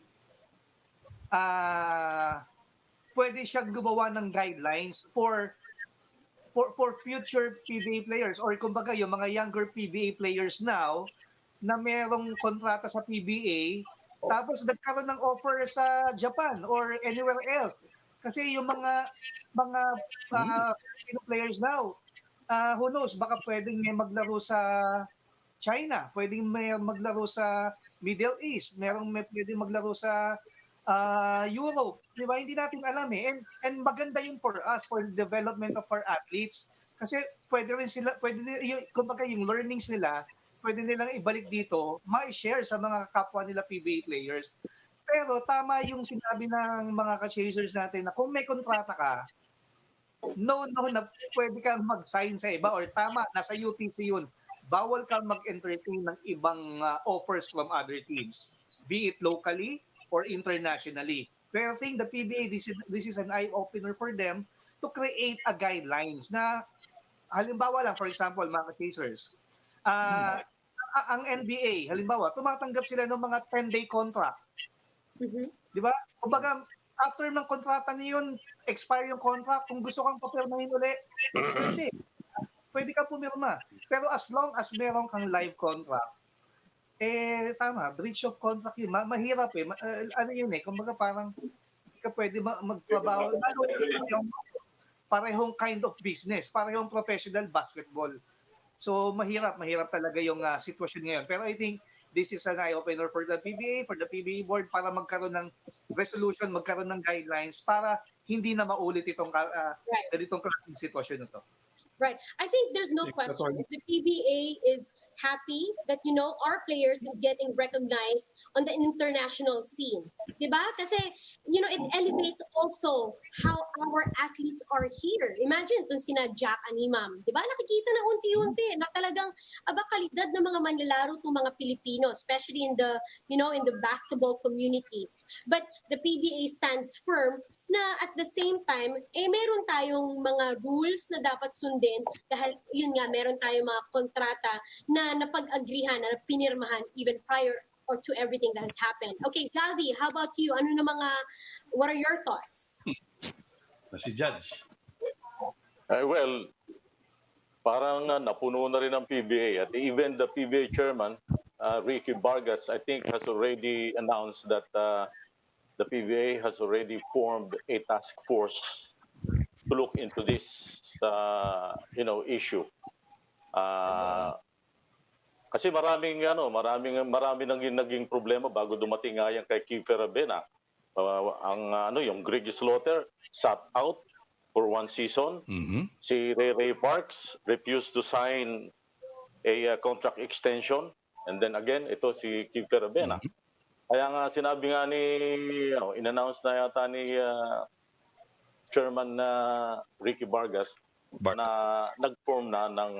pwede siyang gumawa ng guidelines for future PBA players or kumbaga yung mga younger PBA players now na merong kontrata sa PBA tapos nagkaroon ng offer sa Japan or anywhere else. Kasi yung mga Filipino players now, who knows, baka pwedeng may maglaro sa China, pwedeng may maglaro sa Middle East, may pwedeng maglaro sa Europe, di ba? Hindi natin alam eh. And maganda yun for us, for the development of our athletes. Kasi pwede rin sila, kumbaga yung learnings nila, pwede nilang ibalik dito, ma-share sa mga kapwa nila PBA players. Pero tama yung sinabi ng mga ka-chasers natin na kung may kontrata ka, no na pwede kang mag-sign sa iba or tama, nasa UTC yun. Bawal kang mag-entertain ng ibang offers from other teams, be it locally or internationally. Pero I think the PBA, this is an eye-opener for them to create a guidelines na, halimbawa lang, for example, mga chasers, ang NBA, halimbawa, tumatanggap sila ng mga 10-day contract. Di ba? Kumbaga, after ng kontrata niyo yun, expire yung contract, kung gusto kang papirmahin ulit, pwede. Pwede ka pumirma. Pero as long as meron kang live contract, tama, breach of contract yun. Mahirap eh. Ano yun eh, kumbaga parang hindi ka pwede magtrabaho. Parehong kind of business, parehong professional basketball. So mahirap talaga yung sitwasyon ngayon. Pero I think this is an eye-opener for the PBA board para magkaroon ng resolution, magkaroon ng guidelines para hindi na maulit itong ganitong klaseng sitwasyon na to. Right. I think there's no question. If the PBA is happy that, our players is getting recognized on the international scene. Diba? Kasi, it elevates also how our athletes are here. Imagine itong sina Jack Animam. Diba? Nakikita na unti-unti na talagang kalidad ng mga manlalaro itong mga Pilipino, especially in the, in the basketball community. But the PBA stands firm na at the same time, meron tayong mga rules na dapat sundin dahil yun nga, meron tayong mga kontrata na napag-agrihan, na pinirmahan even prior or to everything that has happened. Okay, Zaldi, how about you? What are your thoughts? Si Judge. Well, parang napuno na rin ang PBA at even the PBA chairman, Ricky Vargas, I think has already announced that the PBA has already formed a task force to look into this, issue. Kasi marami naging problema bago dumating nga yan kay Kiefer Ravena. Yung Greg Slaughter sat out for 1 season. Mm-hmm. Si Ray Parks refused to sign a contract extension. And then again, ito si Kiefer Ravena. Mm-hmm. Kaya nga sinabi nga in-announce na yata ni Chairman Ricky Vargas na nag-form na ng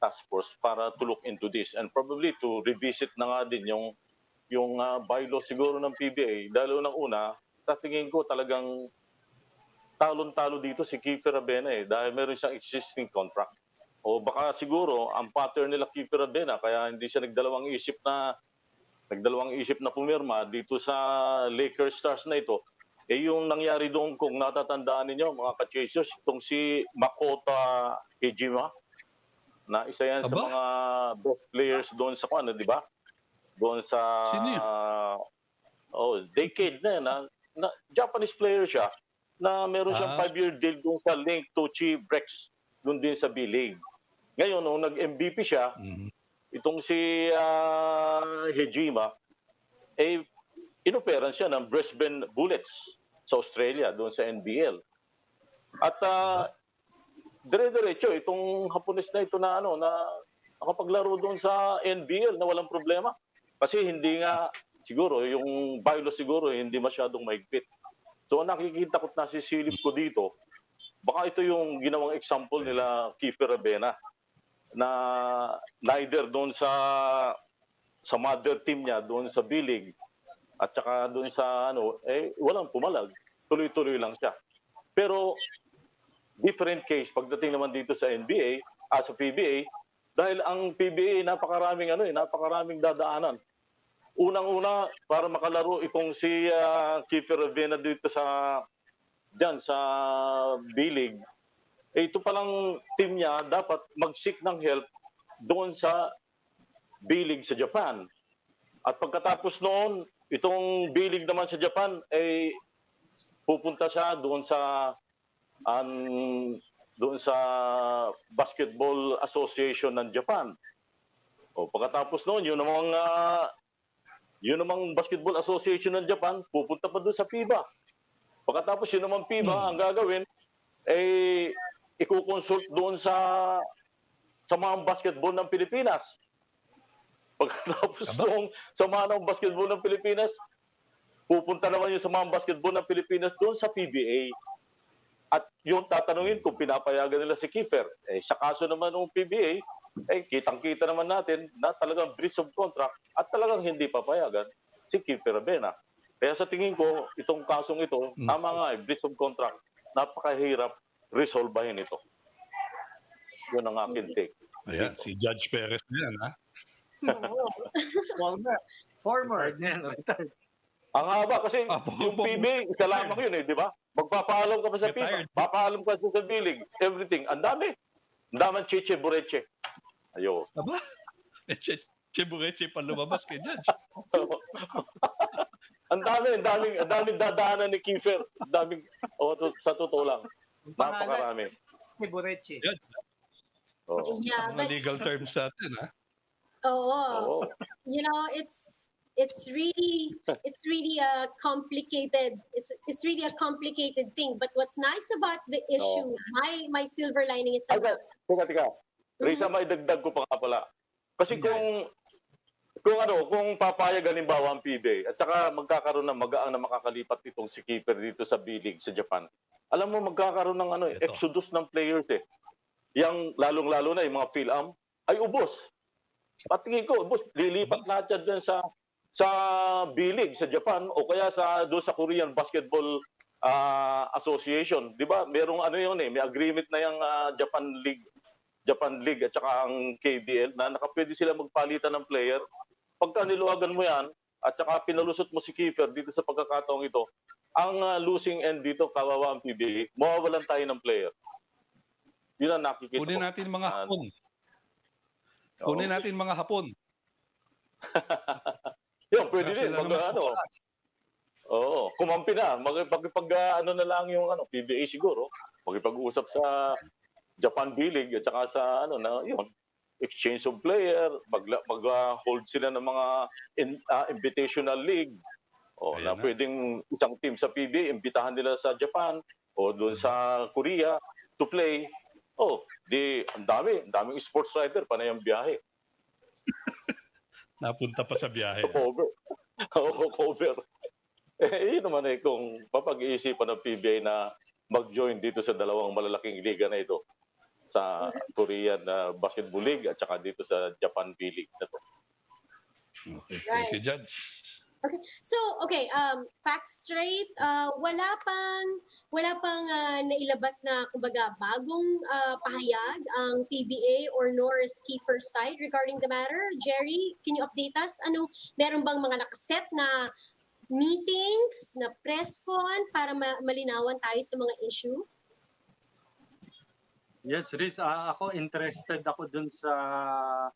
task force para to look into this and probably to revisit na nga din yung bylaw siguro ng PBA. Dahil una, tatingin ko talagang talon-talo dito si Kiefer Ravena dahil meron siyang existing contract. O baka siguro ang pattern nila Kiefer Ravena kaya hindi siya nagdalawang isip na nagdalawang isip na pumirma dito sa Lakers Stars na ito, yung nangyari doon, kung natatandaan ninyo, mga ka-chasers, itong si Makota Hejima, na isa yan sa Aba? mga best players doon sa di ba? Doon sa Sino yun? decade na yan, na Japanese player siya, na meron siyang 5-year deal doon sa Link Tochi Brex, doon din sa B-League. Ngayon, nung nag-MVP siya, itong si Hejima, inoperan siya ng Brisbane Bullets sa Australia, doon sa NBL. At dire-diretso, itong Hapones na ito na nakapaglaro doon sa NBL na walang problema. Kasi hindi nga, siguro, yung bylaws siguro, hindi masyadong maigpit. So nakikita ko at nasisilip ko dito, baka ito yung ginawang example nila Kiefer Ravena, na neither doon sa mother team niya, doon sa B-League, at saka doon sa walang pumalag. Tuloy-tuloy lang siya. Pero different case pagdating naman dito sa NBA, sa PBA, dahil ang PBA napakaraming dadaanan. Unang-una, para makalaro itong si Kiefer Ravena dito sa B-League, ito palang team niya dapat mag-seek ng help doon sa B-League sa Japan. At pagkatapos noon, itong B-League naman sa Japan ay pupunta siya doon sa Basketball Association ng Japan. O pagkatapos noon, yun namang Basketball Association ng Japan pupunta pa doon sa FIBA. Pagkatapos yun namang FIBA ang gagawin ay i-consult doon sa mga basketball ng Pilipinas. Pagkatapos noong sama ng basketball ng Pilipinas, pupunta naman yung sa mga basketball ng Pilipinas doon sa PBA. At yung tatanungin kung pinapayagan nila si Kiefer. Sa kaso naman ng PBA, kitang-kita naman natin na talagang breach of contract at talagang hindi papayagan si Kiefer Ravena. Kaya sa tingin ko, itong kasong ito, tama nga, breach of contract, napakahirap resolbahin ito. Yun ang akin take. Ayan, si Judge Perez na yan, ha? Former. Ang haba kasi yung PBA, isa lamang yun di ba? Magpapaalam ka pa sa FIFA, papaalam ka sa B-League, everything. Ang dami. Ang daming chiche bureche. Ayo. Aba? Chiche bureche pa lumabas kay Judge. Ang daming dadaanan ni Kiefer. Sa totoo lang. Napakarami. Bureche. Yeah, Mga legal terms natin, ha? Oo. You know, it's really a complicated thing. But what's nice about the issue, my silver lining is Teka. Risa, may dagdag ko pa nga pala. Kasi kung papayag halimbawa ang PBA at saka magkakaroon ng magaang na makakalipat itong si Kiefer dito sa B-League sa Japan. Alam mo, magkakaroon ng exodus ng players Yang lalong-lalo na yung mga Phil-Am ay ubos. Patingin ko, ubos. Lilipat lahat yan dyan sa B-League sa Japan o kaya doon sa Korean Basketball Association. Di ba? Merong may agreement na yung Japan League at saka ang KBL na nakapwede sila magpalitan ng player. Pagka niluwagan mo yan at saka pinalusot mo si Kiefer dito sa pagkakataong ito, ang losing end dito, kawawa ang PBA, mawawalan tayo ng player. Yun ang nakikita ko. Kunin natin mga Hapon. Kunin natin mga Hapon. Yun, pwede din. Kumampi na. Na lang yung PBA siguro. Magipag-usap sa Japan B-League at saka sa exchange of player, mag-hold sila ng mga invitational league. Na pwedeng isang team sa PBA, imbitahan nila sa Japan o doon sa Korea to play. Ang daming sports writer, panay ang biyahe. Napunta pa sa biyahe. Cover. Yun naman kung papag-iisipan ng PBA na mag-join dito sa dalawang malalaking liga na ito, sa Korean Basketball League at saka dito sa Japan B-League na to. Okay. Thank you, Judge. Okay. So, okay, facts straight, wala pang nailabas na kumbaga bagong pahayag ang PBA or Norris Kiefer side regarding the matter. Jerry, can you update us? Meron bang mga nakaset na meetings, na press con para malinawan tayo sa mga issue? Yes, Riz, ako interested ako dun sa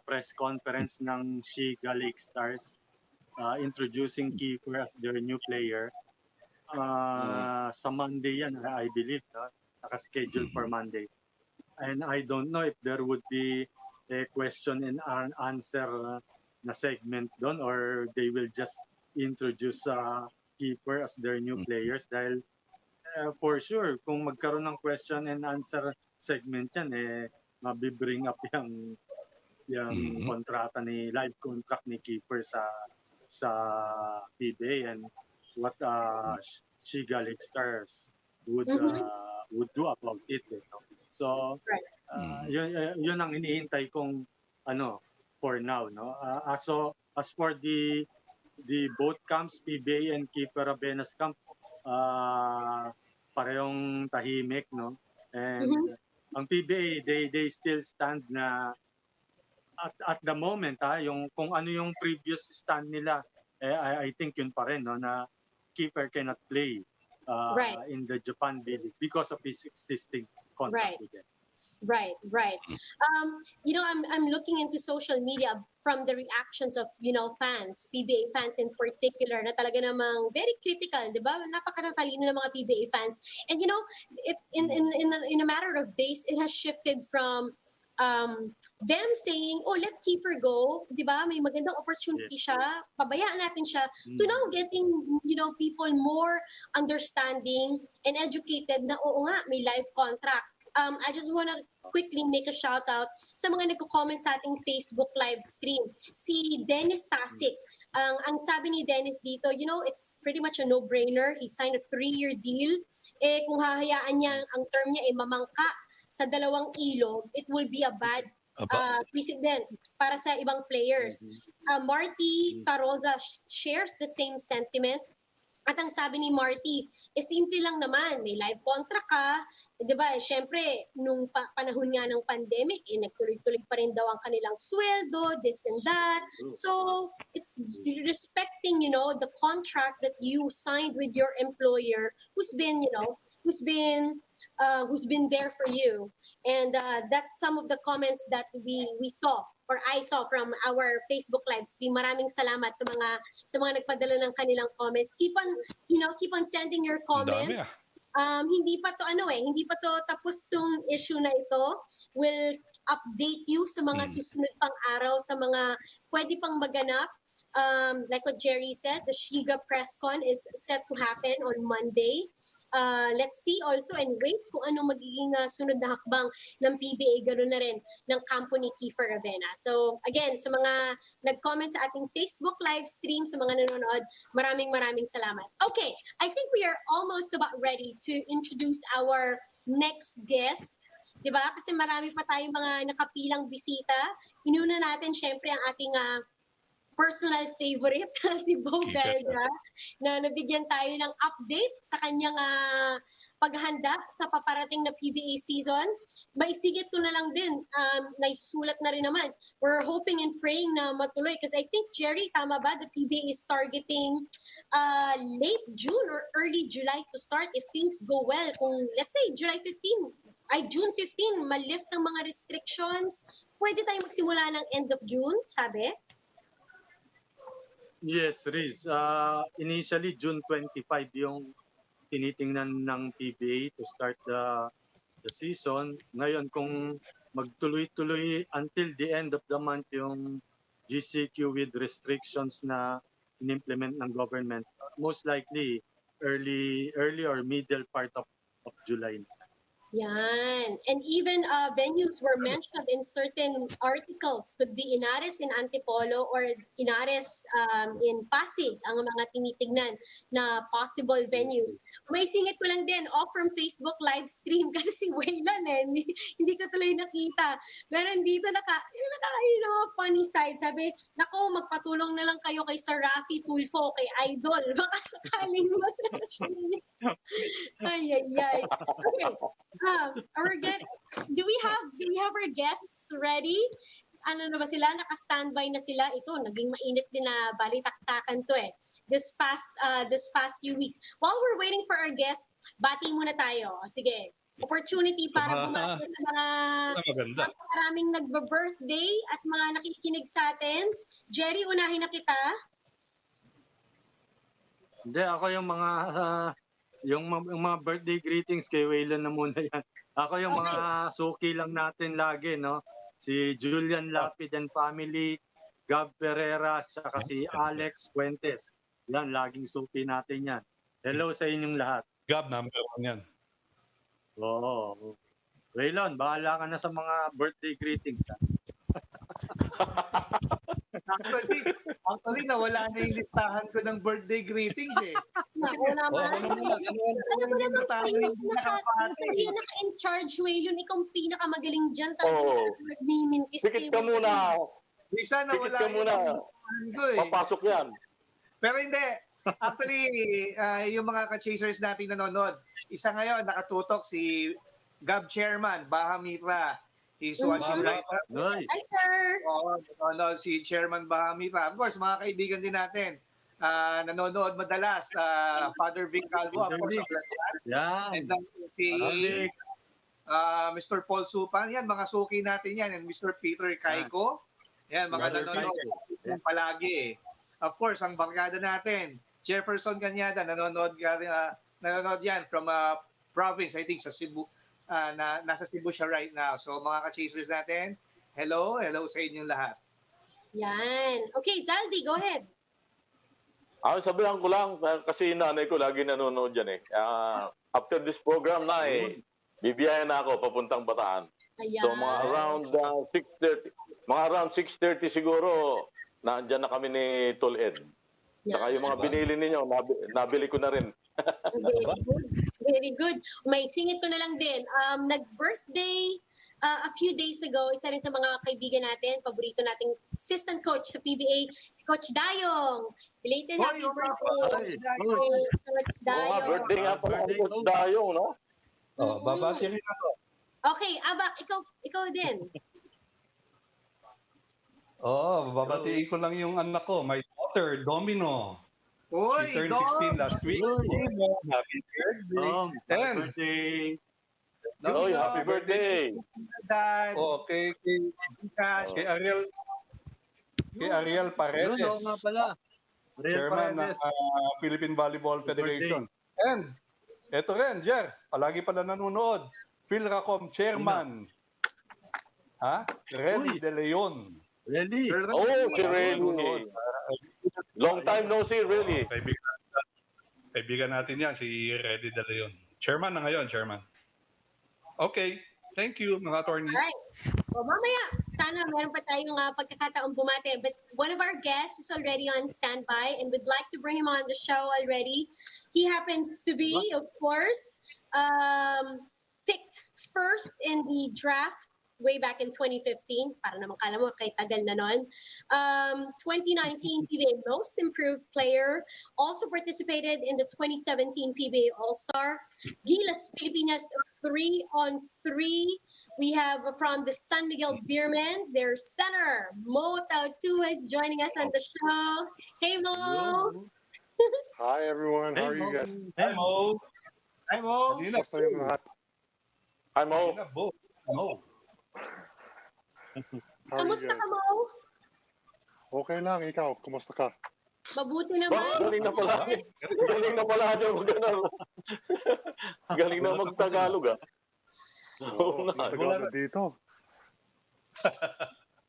press conference ng Shiga Lake Stars introducing Kiefer as their new player. Sa Monday yan, I believe, naka-schedule for Monday. And I don't know if there would be a question and answer na segment doon, or they will just introduce Kiefer as their new players, dahil for sure, kung magkaroon ng question and answer segment yan, mabibring up yung kontrata live contract ni Kiefer sa PBA, and what Shiga Lake Stars would do about it. So, yun ang hinihintay kong for now. No? So, as for the both camps, PBA and Kiefer Ravena's camp, parehong tahimik, no? And ang PBA, they still stand na at the moment, yung kung ano yung previous stand nila, I think yun pa rin, no, na Kiefer cannot play in the Japan League because of his existing contract with them. Right. I'm looking into social media from the reactions of, fans, PBA fans in particular, na talaga namang very critical, di ba? Napakatatalino ng mga PBA fans. And it in a matter of days, it has shifted from them saying, oh, let Kiefer go, di ba? May magandang opportunity siya, pabayaan natin siya, to now getting, people more understanding and educated na, oo nga, may live contract. I just want to quickly make a shout out sa mga nagko-comment sa ating Facebook live stream. Si Dennis Tasik. Ang sabi ni Dennis dito, it's pretty much a no-brainer. He signed a 3-year deal. Kung hahayaan niya ang term niya mamangka sa 2 ilog, it will be a bad precedent para sa ibang players. Marty Taroza shares the same sentiment. At ang sabi ni Marty, simple lang naman, may live contract ka, di ba? Siyempre, nung panahon nga ng pandemic, nagtuloy-tuloy pa rin daw ang kanilang sweldo, this and that. So, it's respecting, the contract that you signed with your employer who's been there for you. And that's some of the comments that we saw, or I saw from our Facebook live stream. Maraming salamat sa mga nagpadala ng kanilang comments. Keep on sending your comments. Hindi pa to tapos tong issue na ito. We'll update you sa mga susunod pang araw, sa mga pwede pang maganap. Like what Jerry said, the Shiga press con is set to happen on Monday. Let's see also and wait kung anong magiging sunod na hakbang ng PBA, ganoon na rin ng kampo ni Kiefer Ravena. So again, sa mga nag-comment sa ating Facebook live stream, sa mga nanonood, maraming salamat. Okay, I think we are almost about ready to introduce our next guest. Diba? Kasi marami pa tayong mga nakapilang bisita. Inuna natin syempre ang ating personal favorite, si Beau Belga, na nabigyan tayo ng update sa kanyang paghanda sa paparating na PBA season. Maisigit ko na lang din, naisusulat na rin naman. We're hoping and praying na matuloy kasi I think, Jerry, tama ba, the PBA is targeting late June or early July to start if things go well. Kung let's say June 15, malift ng mga restrictions, pwede tayo magsimula ng end of June, sabi? Yes, Riz. Initially, June 25 yung tinitingnan ng PBA to start the season. Ngayon, kung magtuloy-tuloy until the end of the month yung GCQ with restrictions na in-implement ng government, most likely early or middle part of July. Yan. And even venues were mentioned in certain articles. Could be Inares in Antipolo or Inares in Pasig, ang mga tinitignan na possible venues. May singit ko lang din, off from Facebook live stream kasi si Waylan hindi ko tuloy nakita. Meron dito funny side. Sabi, nako, magpatulong na lang kayo kay Sir Rafi Tulfo, kay Idol. Baka sakaling masaya siya. Ay, ay, ay. Okay. Do we have our guests ready? Ano na ba sila? Naka-standby na sila. Ito, naging mainit din na balitaktakan to eh. This past few weeks. While we're waiting for our guest, bati muna tayo. Sige. Opportunity para bumati sa mga maraming nagba-birthday at mga nakikinig sa atin. Jerry, unahin na kita. Hindi, ako yung mga birthday greetings kay Waylan na muna yan. Ako yung mga suki lang natin lagi, no? Si Julian Lapid and family, Gab Pereira, saka si Alex Fuentes. Yan, laging suki natin yan. Hello sa inyong lahat. Gab, number 1 yan. Oo. Waylan, bahala ka na sa mga birthday greetings. Ha? Actually, nawala na yung listahan ko ng birthday greetings eh. Naku naman. Alam mo naman sa'yo, naka-in charge, Waylon. Ikaw ang pinakamagaling dyan. Talagang nagmimintis. Pikit ka muna. Bisa nawala Pikit ka muna. listahan ko eh. Papasok yan. Pero hindi. Actually, yung mga ka-chasers natin nanonood, isa ngayon nakatutok si Gab Chairman, Baha Mitra. He's watching right now. Nice. Hi, sir. Nanonood si Chairman Baha Mitra. Of course, mga kaibigan din natin. Nanonood madalas, Father Vic Calvo, of course, Yan. and then si Mr. Paul Supan, yan, mga suki natin yan, and Mr. Peter Caico, yan, mga Brother nanonood palagi eh. Of course, ang barkada natin, Jefferson Cañada, nanonood yan from province, I think sa Cebu, nasa Cebu siya right now. So mga ka-chasers natin, hello sa inyong lahat. Yan. Okay, Zaldi, go ahead. Sabihan ko lang, kasi nanay ko lagi nanonood dyan eh. After this program na bibiyahin na ako papuntang Bataan. Ayan. So mga around 6:30 siguro, nandyan na kami ni Tol Ed. Saka yung mga binili ninyo, nabili ko na rin. Very good. Very good. May singit ko na lang din. Nag-birthday a few days ago, isa rin sa mga kaibigan natin, paborito nating assistant coach sa PBA, si Coach Dayong. Belated happy birthday. Coach Dayong. Birthday nga pala ni Coach Dayong, no? Babati rin ako. Okay, Abak, ikaw din. Babatiin ko lang yung anak ko, my daughter, Domino. Uy, She turned 16 last week. Happy birthday. Happy birthday. Happy birthday. Dad. Okay, kay Ariel Paredes, Yun, nga pala. chairman ng Philippine Volleyball Federation. And eto rin, Jer, palagi pala nanonood. Philracom chairman. Rely De Leon. Really? Si Relly. Long time no see, really. Kaibigan natin yan, si Redy De Leon. Chairman na ngayon, chairman. Okay, thank you, mga attorney. Alright. O mamaya, sana meron pa tayong pagkakataong bumate. But one of our guests is already on standby and would like to bring him on the show already. He happens to be, of course, picked first in the draft way back in 2015, para naman kala mo kay tagal na nun. 2019 PBA Most Improved Player, also participated in the 2017 PBA All-Star. Gilas Pilipinas 3-on-3. We have from the San Miguel Beermen, their center, Mo Tautuaa is joining us on the show. Hey, Mo! Hi, everyone. How are you guys? Hi, Mo. Hi, Mo. Kamusta yung lahat? Hi, Mo. Mo. How are you Kamusta guys? ka, Mo? Okay lang. Ikaw, kumusta ka? Mabuti naman. Galing na pala. Galing na pala niyo mag-ano. Galing na mag-Tagalog, Oo nga. Tagalog dito.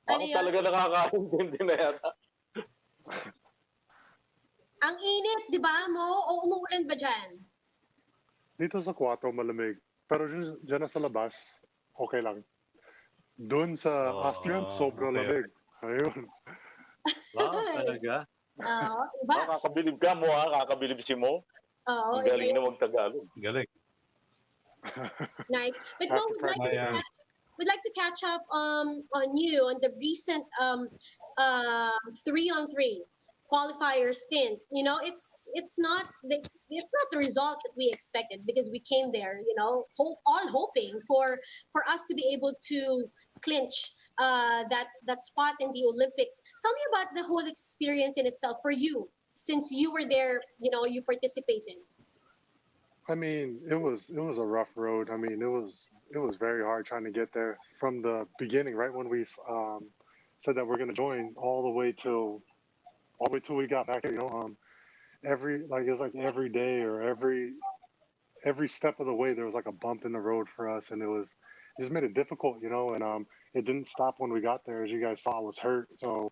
Ano Ako yun? talaga nakakaintindi na yata. Ang init, di ba, Mo? O umuulan ba dyan? Dito sa 4, malamig. Pero dyan sa labas, okay lang. Doon sa Austria, sobrang okay. lamig. Ayun. Wow, talaga. Iba. Kakabilib ka mo ha, kakabilib si Mo. Oo, Ang iba galing yun. na mag-Tagalog. Galing. Nice. But Have Mo, to would like to practice. Ayan. we'd like to catch up on you on the recent 3-on-3 qualifier stint. You know, it's not the result that we expected because we came there, you know, all hoping for us to be able to clinch that spot in the Olympics. Tell me about the whole experience in itself for you, since you were there. You know, you participated. I mean, it was a rough road. I mean, it was very hard trying to get there from the beginning, right when we said that we're going to join, all the way till we got back here. It was like every day or every step of the way there was like a bump in the road for us, and it just made it difficult, and it didn't stop when we got there. As you guys saw, I was hurt, so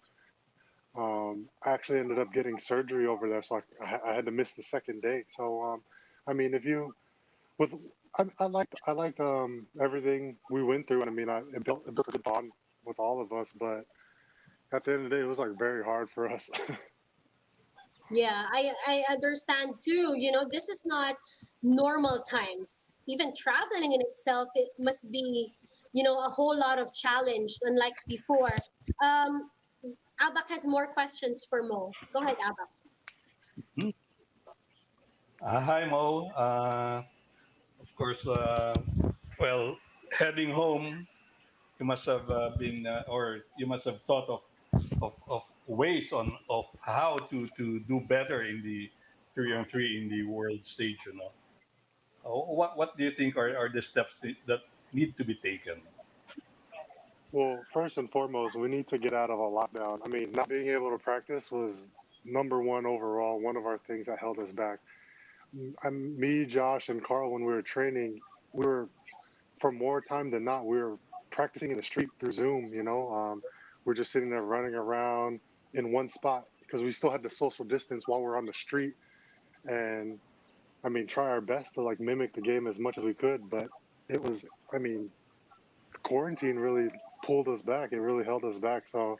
I actually ended up getting surgery over there, so I had to miss the second day. So I mean, if you with I liked everything we went through, and I mean, it built a good bond with all of us, but at the end of the day, it was like very hard for us. Yeah, I understand too. You know, this is not normal times. Even traveling in itself, it must be, you know, a whole lot of challenge, unlike before. Um, Abak has more questions for Mo. Go ahead, Abak. Hi, Mo. Of course, well, heading home, you must have been, or you must have thought of ways of how to do better in the 3-on-3 in the world stage. You know, what do you think are the steps that need to be taken? Well, first and foremost, we need to get out of a lockdown. I mean, not being able to practice was number one overall, one of our things that held us back. Me, Josh, and Carl, when we were training, we were, for more time than not, we were practicing in the street through Zoom, we're just sitting there running around in one spot because we still had the social distance while we're on the street. And I mean, try our best to like mimic the game as much as we could, but it was, I mean, quarantine really pulled us back. It really held us back. So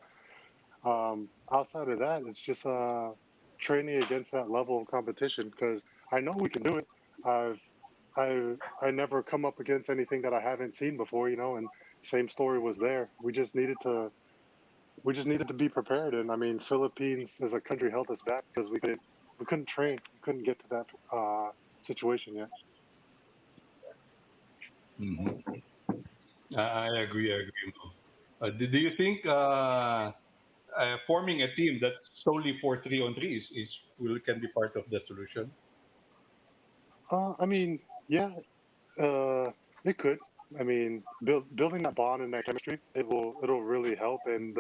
outside of that, it's just training against that level of competition because I know we can do it. I've I never come up against anything that I haven't seen before, and same story was there. We just needed to be prepared, and I mean, Philippines as a country held us back because we couldn't train, we couldn't get to that situation yet. Mhm. I agree. I agree, Mo. Do you think forming a team that's solely for 3-on-3 is will can be part of the solution? I mean, yeah, uh, it could. I mean, building that bond and that chemistry, it'll really help. And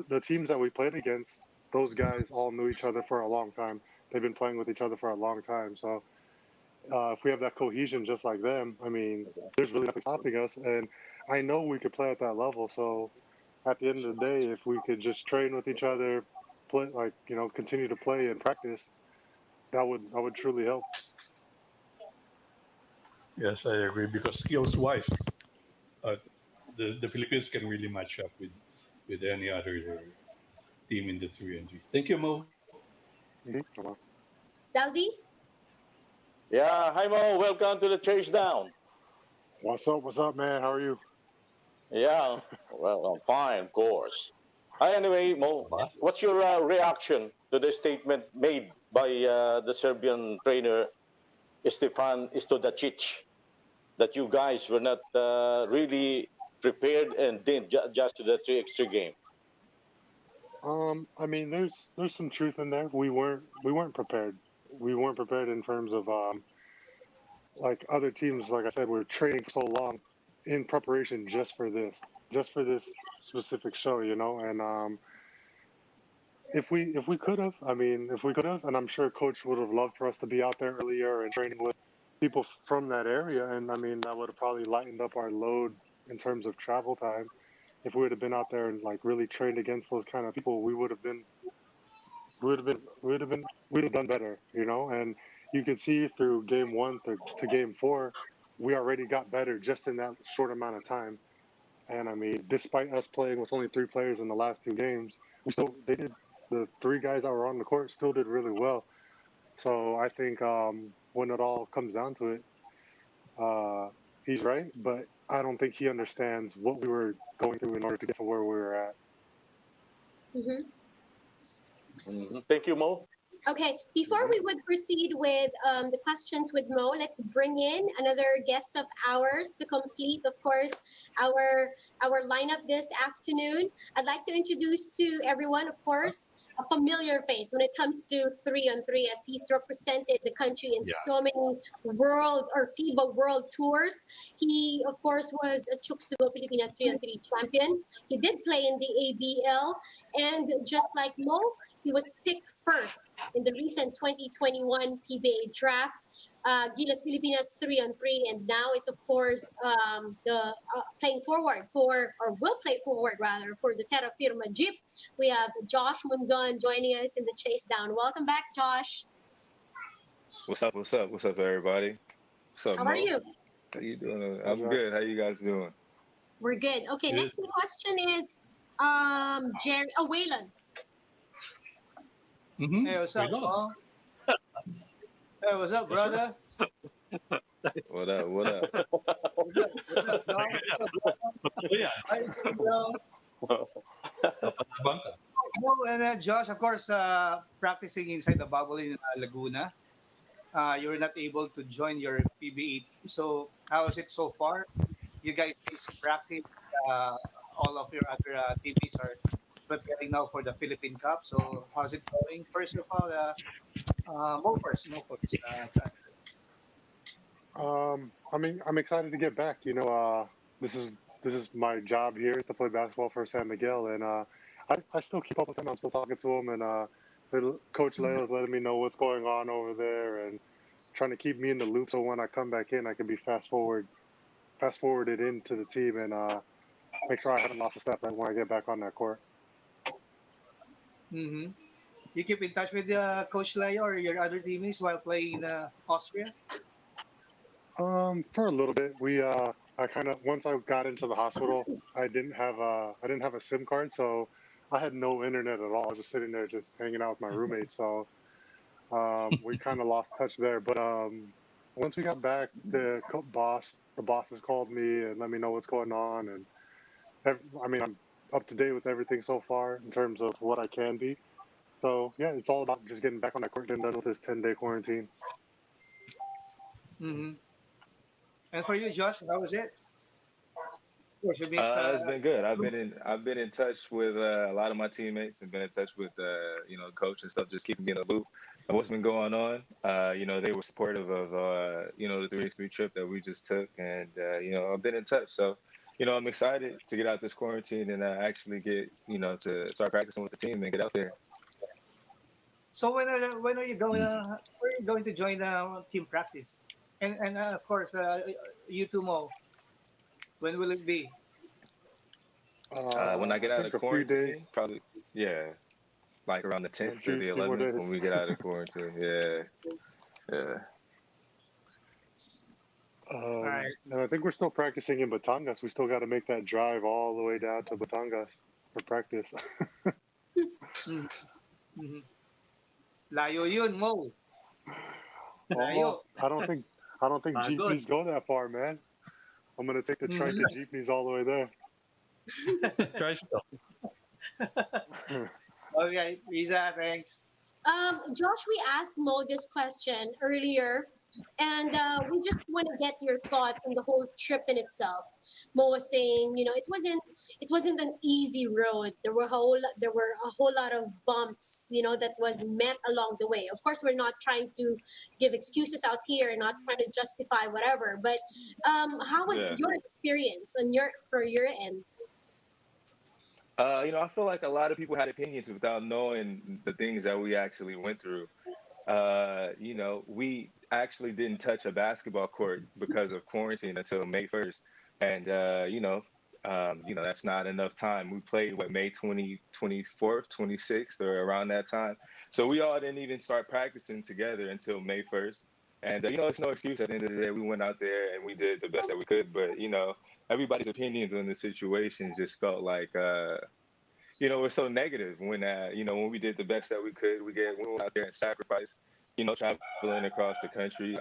the teams that we played against, those guys all knew each other for a long time. They've been playing with each other for a long time. So if we have that cohesion just like them, I mean, there's really nothing stopping us. And I know we could play at that level. So at the end of the day, if we could just train with each other, play like continue to play and practice, that would truly help. Yes, I agree because skills wise, uh, the Philippines can really match up with any other team in the 3-on-3. Thank you, Mo. Mhm. Saldi? Yeah, hi Mo, welcome to the Chasedown. What's up? What's up, man? How are you? Yeah, well, I'm fine, of course. Anyway, Mo, Aba? what's your reaction to the statement made by the Serbian trainer Stefan Istodacic that you guys were not really prepared and didn't adjust to the three extra game? I mean, there's some truth in there. We weren't prepared. We weren't prepared in terms of like other teams. Like I said, we are training for so long in preparation just for this specific show, And if we could have, I mean, if we could have, and I'm sure Coach would have loved for us to be out there earlier and training with people from that area, and I mean that would have probably lightened up our load in terms of travel time. If we would have been out there and like really trained against those kind of people, we'd have done better, And you could see through game one to game four, we already got better just in that short amount of time. And I mean, despite us playing with only 3 players in the last 2 games, the 3 guys that were on the court still did really well. So I think when it all comes down to it, he's right, but I don't think he understands what we were going through in order to get to where we were at. Mhm. Thank you, Mo. Okay, before we would proceed with the questions with Mo, let's bring in another guest of ours to complete, of course, our lineup this afternoon. I'd like to introduce to everyone, of course, a familiar face when it comes to 3-on-3, as he's represented the country in Yeah. so many world or FIBA world tours. He, of course, was a Chooks to Go Pilipinas 3-on-3 champion. He did play in the ABL, and just like Mo, he was picked first in the recent 2021 PBA draft. Gilas Pilipinas 3-on-3, and now is, of course, the playing forward for, or will play forward rather, for the Terra Firma Jeep. We have Josh Munzon joining us in the Chasedown. Welcome back, Josh. What's up? What's up? What's up, everybody? What's up, How Mo? are you? How you doing? Hey, I'm Josh. good. How you guys doing? We're good. Okay, Good. next question is Jerry. Oh, Waylon. Mm-hmm. Hey, what's up, Mo? Hey, what's up, brother? What up? What up? What's up? What's up, dog? What's up, dog? Yeah. How you doing, bro? Patabang ka. Mo and Josh, of course, practicing inside the bubble in Laguna. You were not able to join your PBA team. So, how is it so far? You guys is practice. All of your other teammates are preparing now for the Philippine Cup. So, how's it going? First of all, Mo first. Mo first. I mean, I'm excited to get back. You know, this is my job here, is to play basketball for San Miguel, and I still keep up with him. I'm still talking to him, and Coach Leo's letting me know what's going on over there, and trying to keep me in the loop so when I come back in, I can be fast forwarded into the team, and make sure I haven't lost a step when I get back on that court. Mm-hmm. You keep in touch with Coach Leo or your other teammates while playing in Austria? For a little bit, I kind of, once I got into the hospital, I didn't have a SIM card, so I had no internet at all. I was just sitting there, just hanging out with my roommate. So we kind of lost touch there. But once we got back, the bosses called me and let me know what's going on, and I mean, I'm up to date with everything so far in terms of what I can be. So yeah, it's all about just getting back on that court, getting done with this 10-day quarantine. Mm-hmm. And for you, Josh, how was it? Of course, you missed. It's been good. I've been in touch with a lot of my teammates and been in touch with coach and stuff, just keeping me in the loop of what's been going on. They were supportive of the 3x3 trip that we just took, and I've been in touch. So I'm excited to get out this quarantine and actually get to start practicing with the team and get out there. So when are you going? Where are you going to join team practice? And of course, you too, Mo. When will it be? When I get out think of a few days. quarantine, probably like around the 10th Few or the more 11th days. when we get out of quarantine. Yeah. Right. And I think we're still practicing in Batangas. We still got to make that drive all the way down to Batangas for practice. Mm-hmm. Layo yun, Mo. Layo. I don't think Good. jeepneys go that far, man. I'm gonna take the trike and jeepneys all the way there. Tricycle. Okay, Riza, thanks. Josh, we asked Mo this question earlier, and we just want to get your thoughts on the whole trip in itself. Mo was saying, it wasn't an easy road. There were a whole lot of bumps, that was met along the way. Of course, we're not trying to give excuses out here and not trying to justify whatever. But how was Yeah. your experience for your end? I feel like a lot of people had opinions without knowing the things that we actually went through. We actually didn't touch a basketball court because of quarantine until May 1st. And, that's not enough time. We played, May 24th, 26th, or around that time. So we all didn't even start practicing together until May 1st. And it's no excuse. At the end of the day, we went out there and we did the best that we could. But everybody's opinions on the situation just felt like we're so negative when we did the best that we could. We went out there and sacrificed, traveling across the country,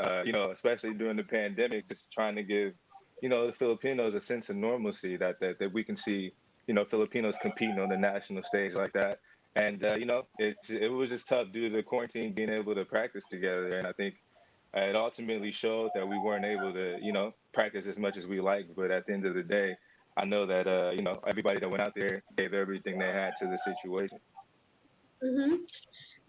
especially during the pandemic, just trying to give, the Filipinos a sense of normalcy that we can see, Filipinos competing on the national stage like that. And, it was just tough due to the quarantine being able to practice together. And I think it ultimately showed that we weren't able to, practice as much as we liked. But at the end of the day, I know that everybody that went out there gave everything they had to the situation. Mm-hmm.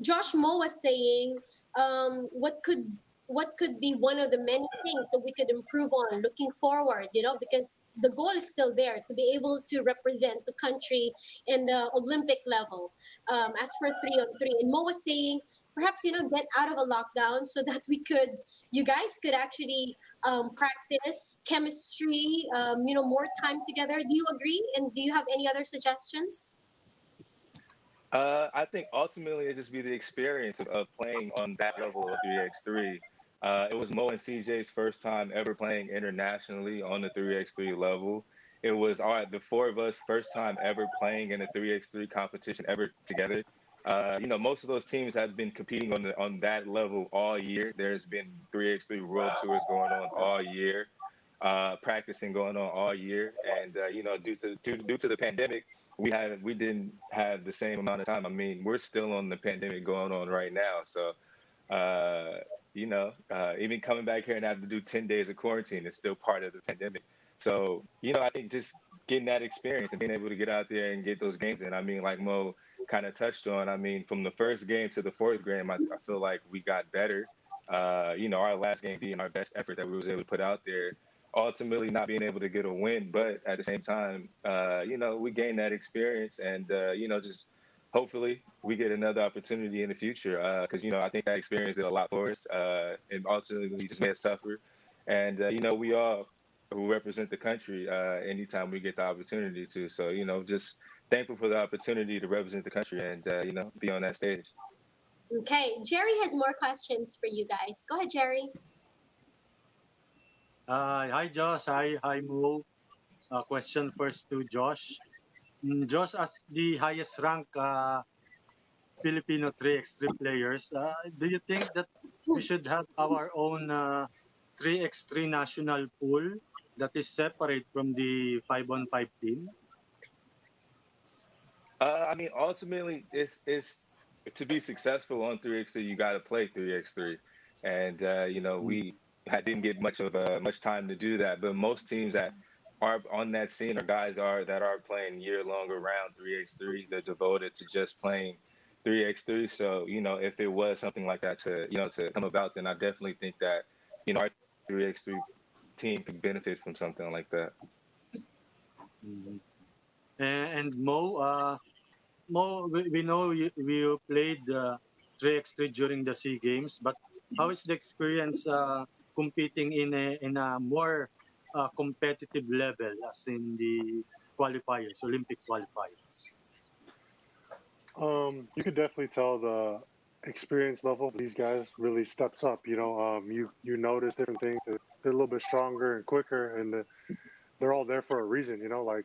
Josh, Mo was saying, what could be one of the many things that we could improve on looking forward, because the goal is still there to be able to represent the country in the Olympic level. As for 3-on-3, and Mo was saying, perhaps get out of a lockdown so that you guys could actually practice chemistry, more time together. Do you agree? And do you have any other suggestions? I think ultimately it just be the experience of playing on that level of 3x3. It was Mo and CJ's first time ever playing internationally on the 3x3 level. It was the four of us first time ever playing in a 3x3 competition ever together. Most of those teams have been competing on that level all year. There's been 3x3 World Tours going on all year, practicing going on all year, and due to the pandemic, we didn't have the same amount of time. I mean, we're still on the pandemic going on right now, so even coming back here and having to do 10 days of quarantine is still part of the pandemic. So, I think just getting that experience and being able to get out there and get those games in. I mean, like Mo kind of touched on, I mean, from the first game to the fourth game, I feel like we got better. Our last game being our best effort that we was able to put out there, ultimately not being able to get a win, but at the same time, we gained that experience and, just hopefully we get another opportunity in the future because, I think that experience did a lot for us and ultimately just made us tougher. And, we all who represent the country anytime we get the opportunity to. So, just thankful for the opportunity to represent the country and, be on that stage. Okay, Jerry has more questions for you guys. Go ahead, Jerry. Hi, Josh. Hi, Mo. Question first to Josh. Josh, as the highest rank Filipino 3x3 players, do you think that we should have our own 3x3 national pool that is separate from the 5-on-5 team? I mean, ultimately, it's to be successful on 3x3, you got to play 3x3, and we didn't get much time to do that. But most teams that are on that scene are guys that are playing year-long around 3x3. They're devoted to just playing 3x3. So if it was something like that to come about, then I definitely think that our 3x3 team could benefit from something like that. Mm-hmm. And Mo, we know you played 3x3 during the SEA Games, but how is the experience competing in a more competitive level, as in the qualifiers, Olympic qualifiers? You could definitely tell the experience level of these guys really steps up. You notice different things. They're a little bit stronger and quicker, and they're all there for a reason. Like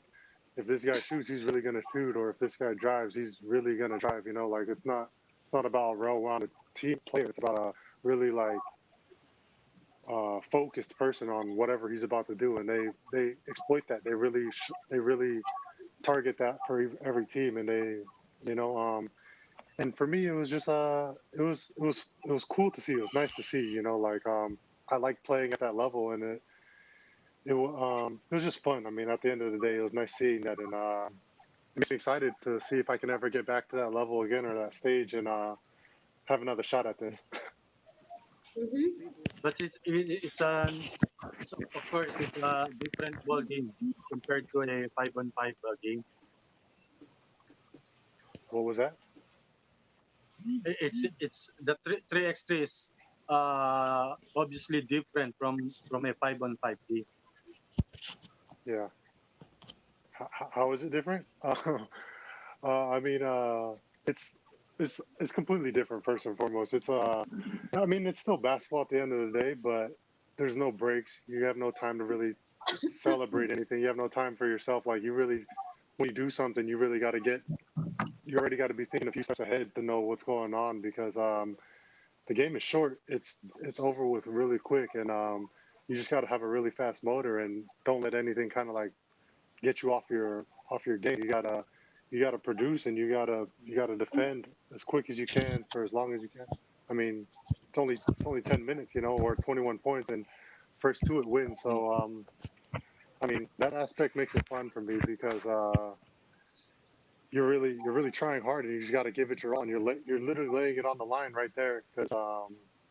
if this guy shoots, he's really gonna shoot, or if this guy drives, he's really gonna drive. Like it's not about a well-rounded team player. It's about a really focused person on whatever he's about to do, and they exploit that. They really target that for every team, and and for me, it was just it was cool to see. It was nice to see. I like playing at that level, and it was just fun. I mean, at the end of the day, it was nice seeing that, and it makes me excited to see if I can ever get back to that level again or that stage and have another shot at this. Mm-hmm. But of course it's a different ball game compared to a 5-on-5 game. What was that? It's the 3x3 is obviously different from a 5-on-5 game. Yeah. How is it different? I mean, it's it's completely different. First and foremost, I mean, it's still basketball at the end of the day, but there's no breaks. You have no time to really celebrate anything. You have no time for yourself. Like you really, when you do something, you really got to get. You already got to be thinking a few steps ahead to know what's going on because the game is short. It's over with really quick, and you just got to have a really fast motor and don't let anything kind of like get you off your game. You gotta produce and you gotta defend as quick as you can for as long as you can. I mean, it's only 10 minutes, or 21 points, and first two it wins. So I mean that aspect makes it fun for me because you're really trying hard and you just got to give it your all. And you're literally laying it on the line right there because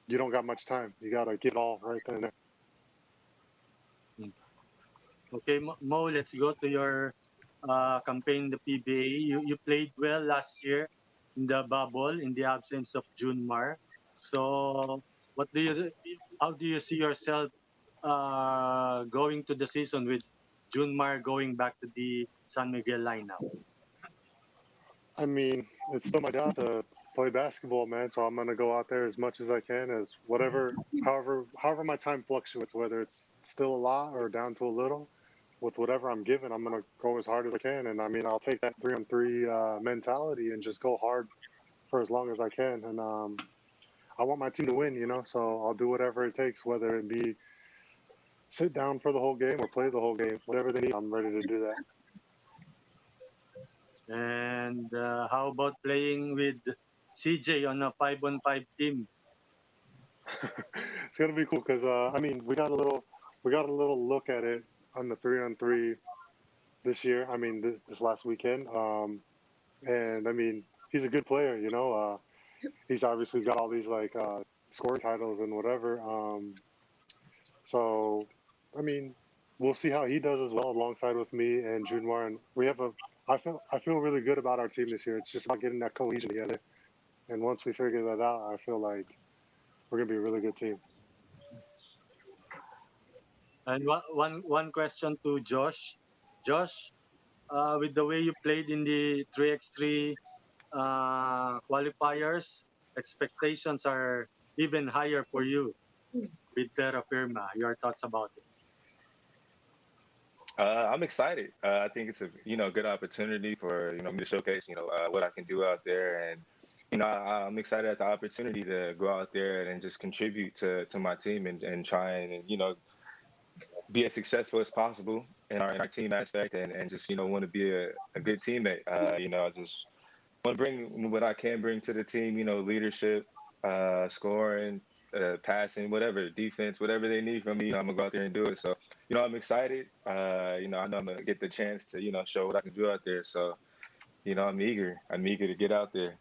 you don't got much time. You got to get it all right then and there. Okay, Mo, let's go to your campaign, the PBA. You played well last year in the bubble in the absence of Junmar. So, how do you see yourself going to the season with Junmar going back to the San Miguel lineup? I mean, it's still my job to play basketball, man. So I'm gonna go out there as much as I can, as however my time fluctuates, whether it's still a lot or down to a little. With whatever I'm given, I'm gonna go as hard as I can, and I mean, I'll take that 3-on-3 mentality and just go hard for as long as I can. And I want my team to win, so I'll do whatever it takes, whether it be sit down for the whole game or play the whole game, whatever they need. I'm ready to do that. And how about playing with CJ on a 5-on-5 team? It's gonna be cool because I mean, we got a little look at it on the 3-on-3 this year. I mean, this last weekend, and I mean, he's a good player. He's obviously got all these like scoring titles and whatever. So, I mean, we'll see how he does as well alongside with me and Junmar. And I feel really good about our team this year. It's just about getting that cohesion together. And once we figure that out, I feel like we're gonna be a really good team. And one question to Josh. Josh, with the way you played in the 3x3 qualifiers, expectations are even higher for you with Terra Firma. Your thoughts about it? I'm excited. I think it's a good opportunity for me to showcase what I can do out there, and I'm excited at the opportunity to go out there and just contribute to my team and try and be as successful as possible in our team aspect, and just want to be a good teammate. I just want to bring what I can bring to the team. Leadership, scoring, passing, whatever, defense, whatever they need from me. I'm gonna go out there and do it. So I'm excited. I know I'm gonna get the chance to show what I can do out there. So I'm eager. I'm eager to get out there.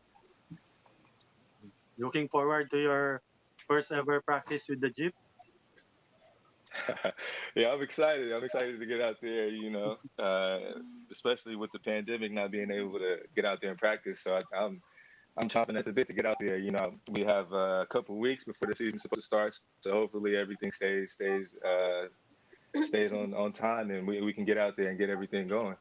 Looking forward to your first ever practice with the Jeep. Yeah, I'm excited. I'm excited to get out there, especially with the pandemic not being able to get out there and practice. So I'm chomping at the bit to get out there. We have a couple weeks before the season's supposed to start, so hopefully everything stays on time, and we can get out there and get everything going.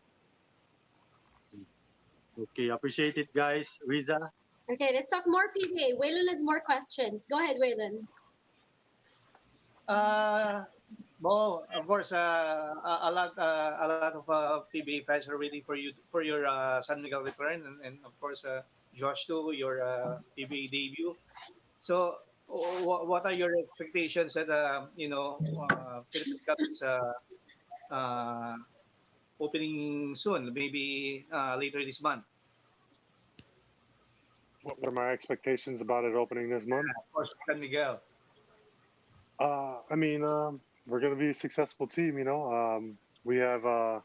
Okay, appreciate it, guys. Riza. Okay, let's talk more PBA. Waylon has more questions. Go ahead, Waylon. Well, of course, a lot of PBA fans are waiting for your San Miguel return, and of course, Josh too, your PBA debut. So, what are your expectations that Philippine Cup is uh, opening soon, maybe later this month? What are my expectations about it opening this month? Of course, San Miguel. I mean, we're gonna be a successful team. We have a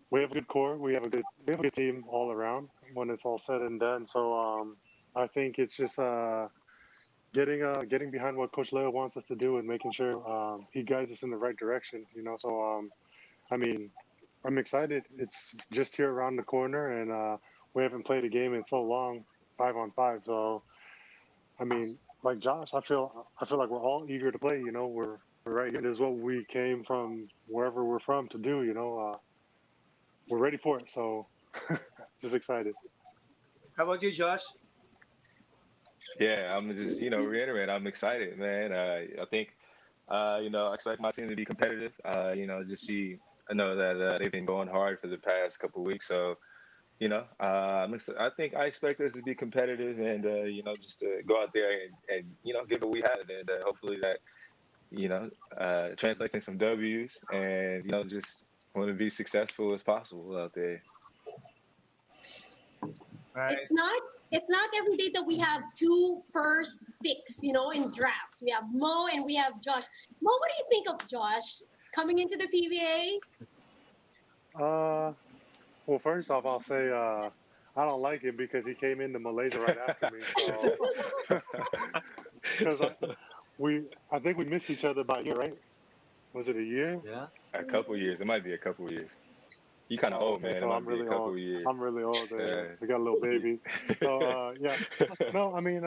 good core. We have a good team all around when it's all said and done. So I think it's just getting behind what Coach Leo wants us to do and making sure he guides us in the right direction. So I mean, I'm excited. It's just here around the corner, and we haven't played a game in so long, 5-on-5. So I mean, like Josh, I feel like we're all eager to play. We're right here. This is what we came from wherever we're from to do. We're ready for it. So just excited. How about you, Josh? Yeah, I'm just, reiterate. I'm excited, man. I think, I expect my team to be competitive. Just see, I know that they've been going hard for the past couple of weeks. So, I think I expect us to be competitive and, just to go out there and give what we have. And hopefully that, translates in some W's and, just want to be successful as possible out there. Right. It's not every day that we have two first picks, in drafts. We have Mo and we have Josh. Mo, what do you think of Josh coming into the PBA? Well, first off, I'll say I don't like him because he came into Malaysia right after me. So, because I think we missed each other by a year, right? Was it a year? Yeah. A couple years. It might be a couple years. You kind of Oh, old, okay, man. so It might I'm be a really couple old. years. I'm really old. Yeah. We got a little baby. So yeah. No, I mean,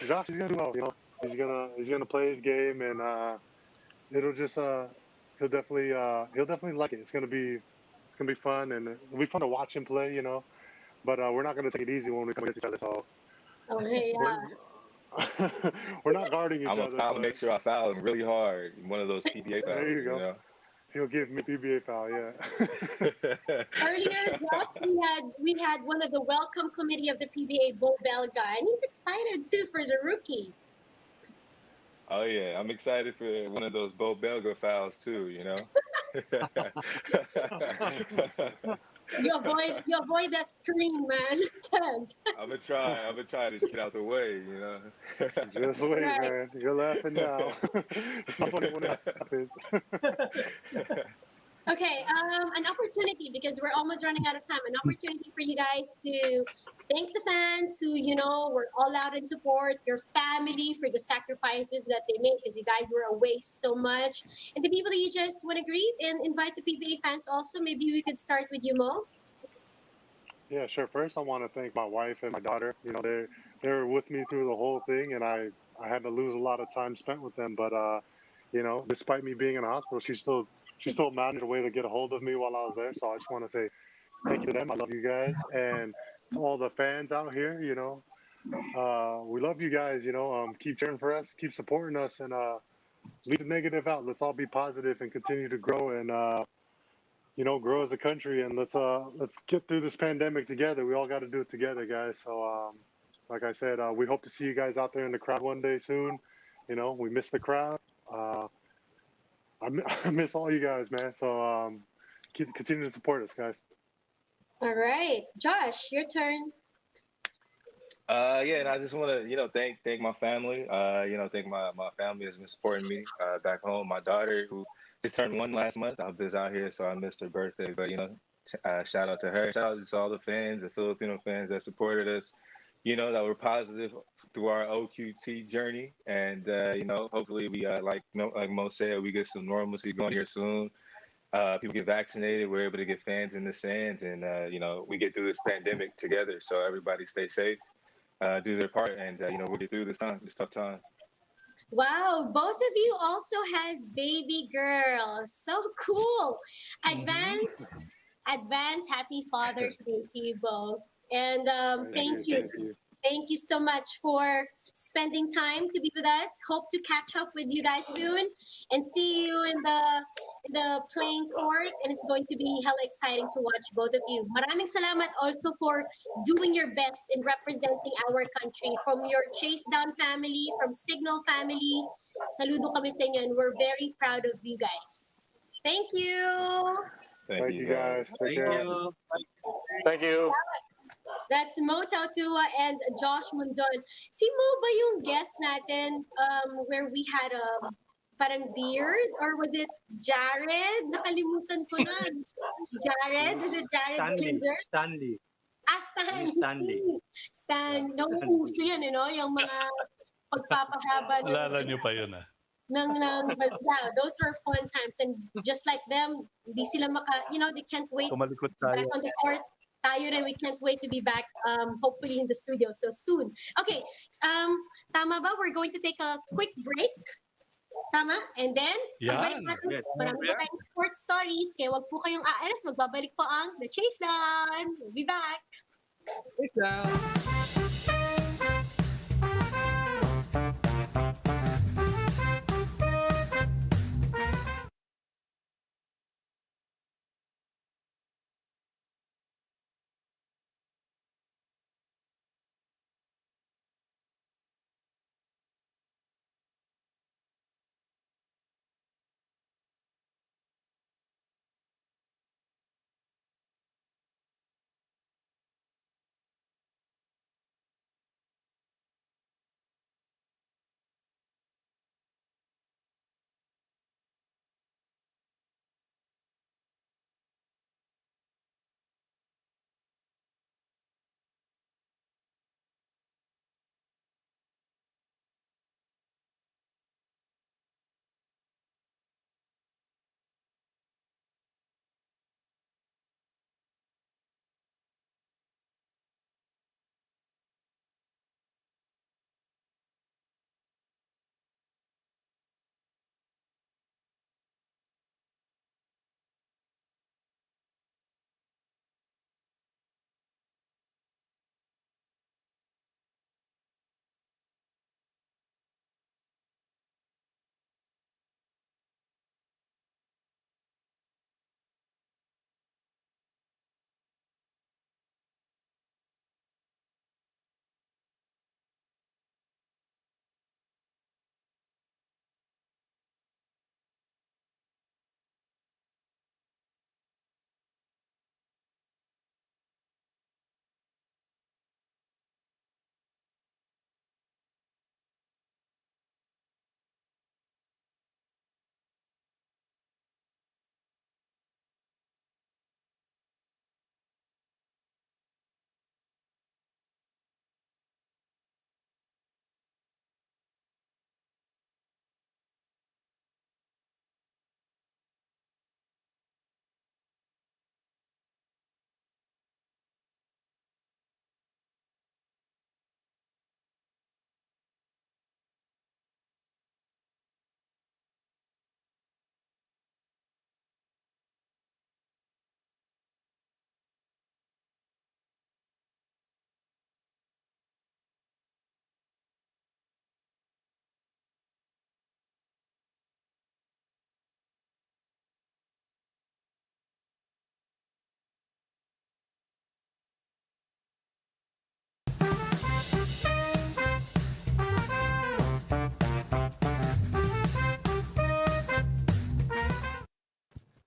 Josh is gonna do well. He's gonna play his game, and it'll just he'll definitely like it. It's gonna be fun, and it'll be fun to watch him play. But we're not gonna take it easy when we come against each other. So Oh, hey, we're not guarding each I'm other. gonna But make sure I foul him really hard. One of those PBA fouls. there you go. He'll give me a PBA foul. Yeah. Earlier, Josh, we had one of the welcome committee of the PBA, Beau Belga, and he's excited too for the rookies. Oh yeah, I'm excited for one of those Beau Belga fouls too. You avoid that screen, man. Yes. I'm gonna try to just get out the way. Just wait, Right. man. You're laughing now. It's not funny when it happens. Okay, an opportunity, because we're almost running out of time. An opportunity for you guys to thank the fans who were all out in support, your family for the sacrifices that they made because you guys were away so much, and the people that you just want to greet and invite the PBA fans also. Maybe we could start with you, Mo. Yeah, sure. First, I want to thank my wife and my daughter. They were with me through the whole thing, and I had to lose a lot of time spent with them. But despite me being in the hospital, she still managed a way to get a hold of me while I was there. So I just want to say thank you to them. I love you guys, and to all the fans out here. We love you guys. Keep cheering for us, keep supporting us, and leave the negative out. Let's all be positive and continue to grow and grow as a country, and let's get through this pandemic together. We all got to do it together, guys. So, like I said, we hope to see you guys out there in the crowd one day soon. We miss the crowd. I miss all you guys, man. So, continue to support us, guys. All right, Josh, your turn. Yeah, and I just want to, thank my family. Thank my family has been supporting me back home. My daughter, who just turned 1 last month, I was out here, so I missed her birthday. But shout out to her. Shout out to all the fans, the Filipino fans that supported us. That were positive through our OQT journey, and hopefully we like Mo said, we get some normalcy going here soon. People get vaccinated, we're able to get fans in the stands, and we get through this pandemic together. So everybody stay safe. Do their part, and we'll get through this tough time. Wow, both of you also has baby girls. So cool. Advance happy Father's Day to you both. And thank you. Thank you so much for spending time to be with us. Hope to catch up with you guys soon and see you in the playing court. And it's going to be hella exciting to watch both of you. Maraming salamat also for doing your best in representing our country. From your Chasedown family, from Signal family, saludo kami sa inyo, and we're very proud of you guys. Thank you. Thank you, guys. Take care. Thank you. That's Mo Tautuaa and Josh Munzon. Si Mo ba yung guest natin where we had parang beard? Or was it Jared? Nakalimutan ko na. Jared? Was it Jared Klinger? Stanley. Stanley. Stan. Nauuso yan, yung mga pagpapahaba. Alala niyo pa yun, But yeah, those were fun times. And just like them, di sila they can't wait to be back on the court. Tayo rin, we can't wait to be back, hopefully in the studio so soon. Okay, tama ba? We're going to take a quick break. Tama? And then, pagbalik natin, marami pa tayong sports stories, kaya wag po kayong aalis, magbabalik po ang The Chasedown. We'll be back. Chasedown.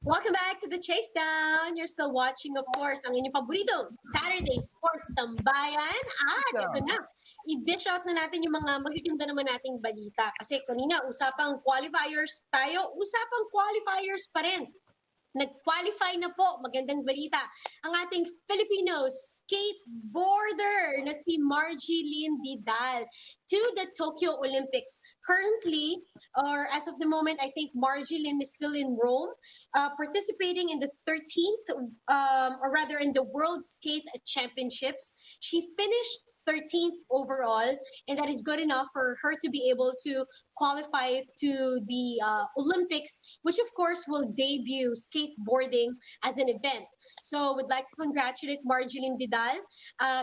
Welcome back to the Chasedown. You're still watching, of course, ang inyong paboritong Saturday Sports Tambayan. At ito na, i-dish out na natin yung mga magaganda naman nating balita. Kasi kanina, usapang qualifiers tayo, usapang qualifiers pa rin. Nag-qualify na po, magandang balita, ang ating Filipino skateboarder na si Margielyn Didal to the Tokyo Olympics. Currently, or as of the moment, I think Margielyn is still in Rome, participating in the 13th, or rather in the World Skate Championships. She finished 13th overall, and that is good enough for her to be able to qualify to the Olympics, which of course will debut skateboarding as an event. So we'd like to congratulate Margielyn Didal.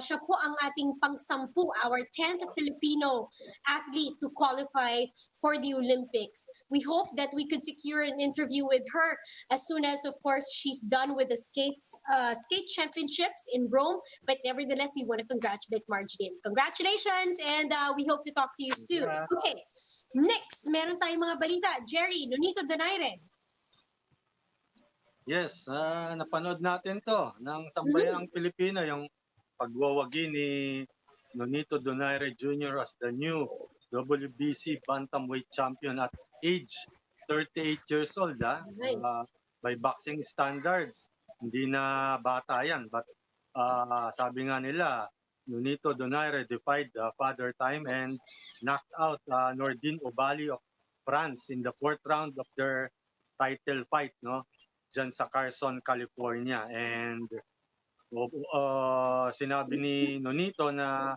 Siya po ang ating pang-sampu, our 10th Filipino athlete to qualify for the Olympics. We hope that we could secure an interview with her as soon as, of course, she's done with the skate championships in Rome. But nevertheless, we want to congratulate Margielyn. Congratulations, and we hope to talk to you soon. Okay. Next, meron tayong mga balita. Jerry, Nonito Donaire. Yes, napanood natin to ng sambayang Pilipino, yung pagwawagi ni Nonito Donaire Jr. as the new WBC Bantamweight Champion at age 38 years old. Nice. By boxing standards, hindi na bata yan. But sabi nga nila, Nonito Donaire defied father time and knocked out Nordine Obali of France in the 4th round of their title fight, no? Diyan sa Carson, California. And sinabi ni Nonito na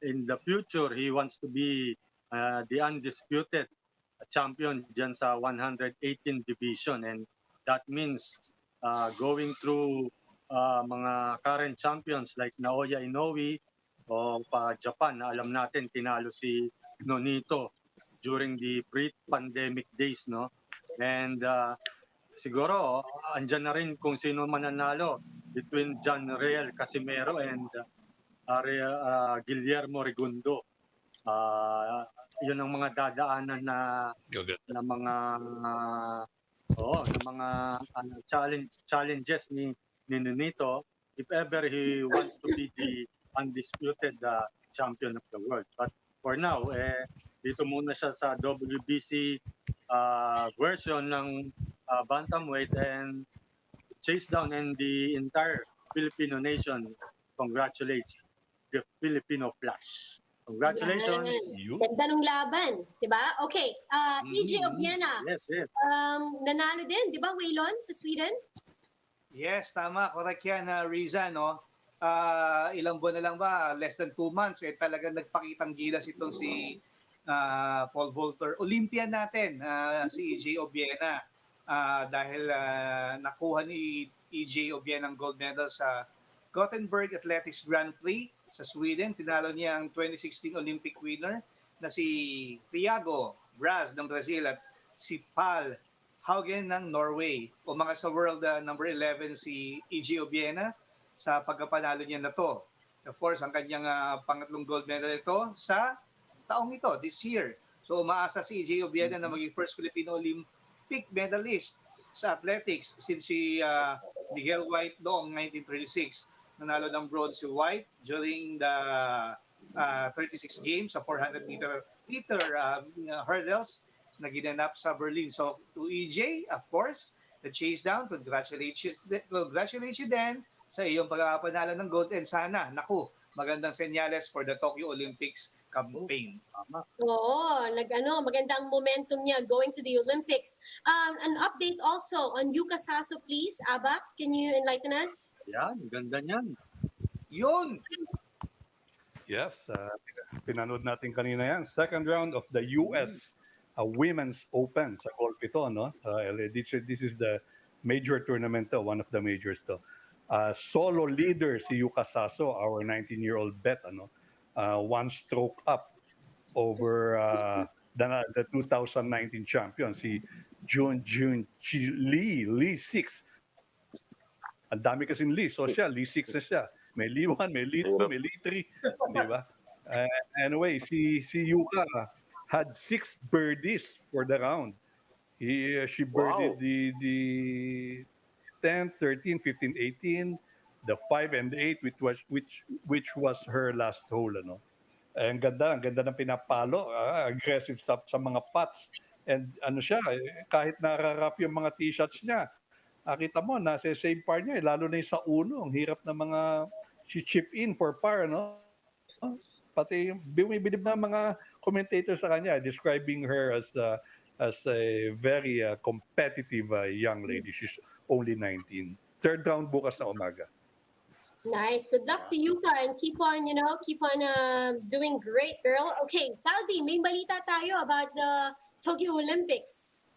in the future, he wants to be the undisputed champion diyan sa 118 division. And that means going through mga current champions like Naoya Inoue o Japan, na alam natin tinalo si Nonito during the pre-pandemic days, no? And siguro andyan na rin kung sino mananalo between John Real Casimero and Guillermo Regundo. Yun ang mga dadaanan na mga challenges ni Nonito if ever he wants to be the undisputed champion of the world. But for now, dito muna siya sa WBC version ng bantamweight, and Chasedown and the entire Filipino nation congratulates the Filipino Flash. Congratulations. Ganda ng laban, di ba? Okay, EJ Obiena. Yes. Nanalo din, di ba, Waylon, sa Sweden? Yes, tama. Correct yan, Riza, no? Ilang buwan na lang ba? Less than 2 months. Talagang nagpakitang gilas itong si Paul Volter. Olympian natin, si EJ Obiena. Dahil nakuha ni EJ Obiena ang gold medal sa Gothenburg Athletics Grand Prix sa Sweden. Tinalo niya ang 2016 Olympic winner na si Thiago Braz ng Brazil at si Paul Haugen ng Norway. O mga sa world number 11 si EJ Obiena sa pagkapanalo niya na to. Of course, ang kanyang pangatlong gold medal ito sa taong ito, this year. So umaasa si EJ Obiena na maging first Filipino Olympic medalist sa athletics since si Miguel White noong 1936. Nanalo ng bronze si White during the 36 games sa 400 meter hurdles na ginanap sa Berlin. So to EJ, of course, the Chasedown, congratulations din sa iyong pagkapanalo ng gold, and sana, magandang senyales for the Tokyo Olympics campaign. Oo, magandang momentum niya going to the Olympics. An update also on Yuka Saso, please. Aba, can you enlighten us? Yan, ganda niyan. Yun! Yes, pinanood natin kanina yan. Second round of the US Women's Open sa golf ito, no? This is the major tournament to, one of the majors to. Solo leader si Yuka Saso, our 19-year-old bet, one stroke up over the 2019 champion, si Jun Lee 6. Ang dami kasing Lee. So siya, Lee 6 na siya. May Lee 1, may Lee 2, may Lee 3. Di ba? Anyway, si Yuka had 6 birdies for the round. She birdied Wow. the 10, 13, 15, 18, the 5 and 8 which was her last hole ano. Ang ganda ng pinapalo, aggressive sa mga putts. And ano siya, kahit nararap yung mga tee shots niya, kita mo nasa same par niya, lalo na yung sa uno, ang hirap ng mga she chip in for par no. Pati yung bumibilib na mga commentators sa kanya describing her as a very competitive young lady. She's only 19. Third round bukas na umaga. Nice. Good luck to you, Pa, and keep on, doing great, girl. Okay, Saldi, may balita tayo about the Tokyo Olympics.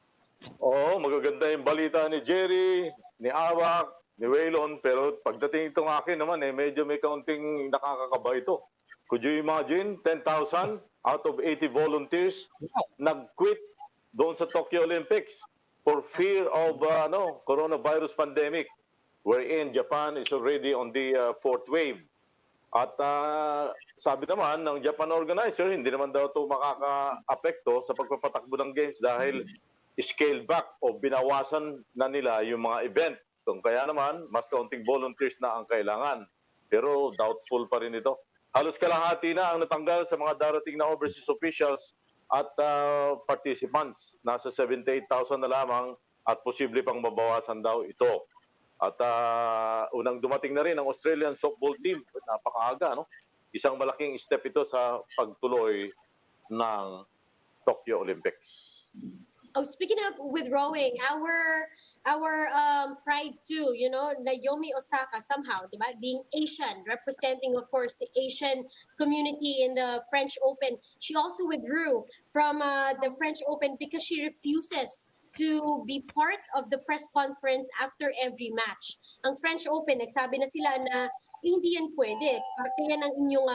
Oo, magaganda yung balita ni Jerry, ni Awak, ni Waylon, pero pagdating itong akin naman, medyo may kaunting nakakakaba ito. Could you imagine, 10,000 out of 80 volunteers nag-quit doon sa Tokyo Olympics for fear of coronavirus pandemic, wherein Japan is already on the fourth wave. At sabi naman ng Japan organizer, hindi naman daw ito makaka-apekto sa pagpapatakbo ng games dahil scale back o binawasan na nila yung mga event. Kaya naman, mas kaunting volunteers na ang kailangan. Pero doubtful pa rin ito. Halos kalahati na ang natanggal sa mga darating na overseas officials at participants. Nasa 78,000 na lamang at posible pang mabawasan daw ito. At unang dumating na rin ang Australian softball team. Napakaaga, no? Isang malaking step ito sa pagtuloy ng Tokyo Olympics. Oh, speaking of with rowing, our pride too, Naomi Osaka somehow, diba? Being Asian, representing of course the Asian community in the French Open. She also withdrew from the French Open because she refuses to be part of the press conference after every match. Ang French Open, nagsabi na sila na hindi yan pwede. Parte yan ng inyong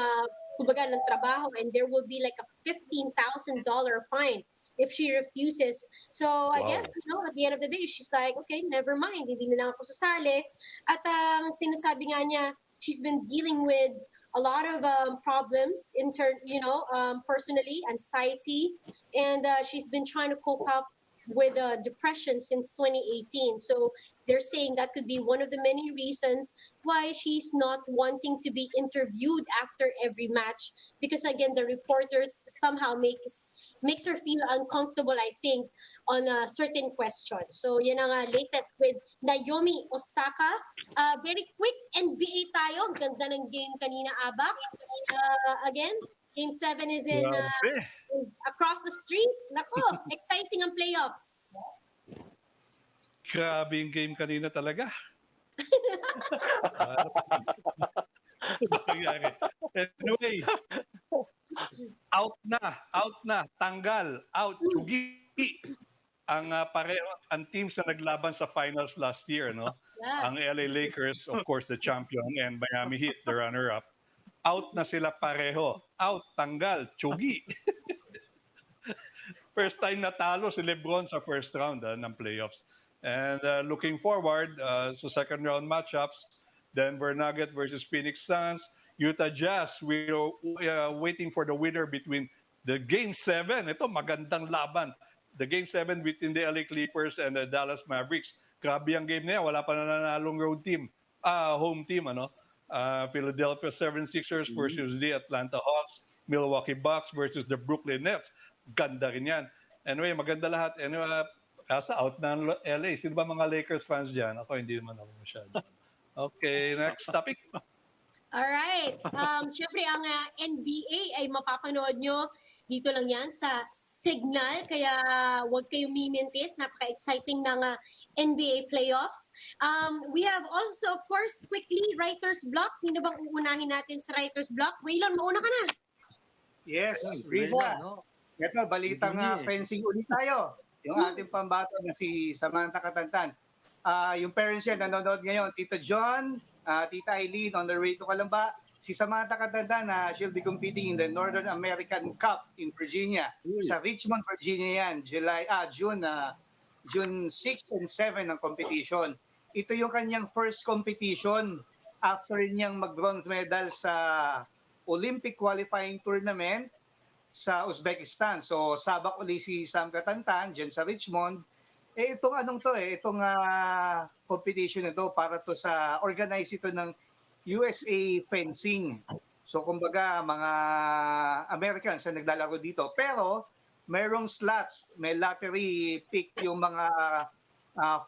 kumbaga ng trabaho, and there will be like a $15,000 fine if she refuses. So I guess, at the end of the day, she's like, okay, never mind, hindi na lang ako sasali. At sinasabi nga niya, she's been dealing with a lot of problems personally, anxiety, and she's been trying to cope up with depression since 2018. So they're saying that could be one of the many reasons why she's not wanting to be interviewed after every match, because again the reporters somehow makes her feel uncomfortable, I think, on certain questions. So yan ang latest with Naomi Osaka. Very quick NBA tayo. Ganda ng game kanina, Abak. Again, Game 7 is is across the street. Nako, exciting ang playoffs. Grabe yung game kanina talaga. Anyway, out na, tanggal, out, tugi. Ang pareho, ang teams na naglaban sa finals last year, no? Yeah. Ang LA Lakers, of course, the champion, and Miami Heat, the runner-up. Out na sila pareho. Out, tanggal, tsugi. First time natalo si LeBron sa first round ng playoffs. And looking forward sa second round matchups, Denver Nuggets versus Phoenix Suns, Utah Jazz, we're waiting for the winner between the Game 7. Ito, magandang laban. The Game 7 between the LA Clippers and the Dallas Mavericks. Grabe ang game na yan. Wala pa nananalong home team, Philadelphia 76ers versus the Atlanta Hawks, Milwaukee Bucks versus the Brooklyn Nets. Ganda rin yan. Anyway, maganda lahat. Anyway, out na ang LA. Sino ba mga Lakers fans dyan? Ako, hindi naman ako masyado. Okay, next topic. Alright. Siyempre, ang NBA ay mapapanood nyo dito lang yan sa Signal. Kaya huwag kayong mimintis. Napaka-exciting ng NBA playoffs. We have also, of course, quickly, writer's block. Sino bang uunahin natin sa writer's block? Waylon, mauna ka na. Yes, Riza. Ito, balitang fencing ulit tayo. Yung ating pambato na si Samantha Katantan. Yung parents niya nanonood ngayon, Tito John, Tita Eileen on the way to Calamba. Si Samantha Katantan, she'll be competing in the Northern American Cup in Virginia. Sa Richmond, Virginia yan. June 6 and 7 ang competition. Ito yung kanyang first competition after niyang mag-bronze medal sa Olympic qualifying tournament sa Uzbekistan. So, sabak uli si Sam Katantan dyan sa Richmond. Itong anong to itong competition na to para to sa organize ito ng USA Fencing. So kumbaga mga Americans na naglalaro dito. Pero mayroong slots, may lottery pick yung mga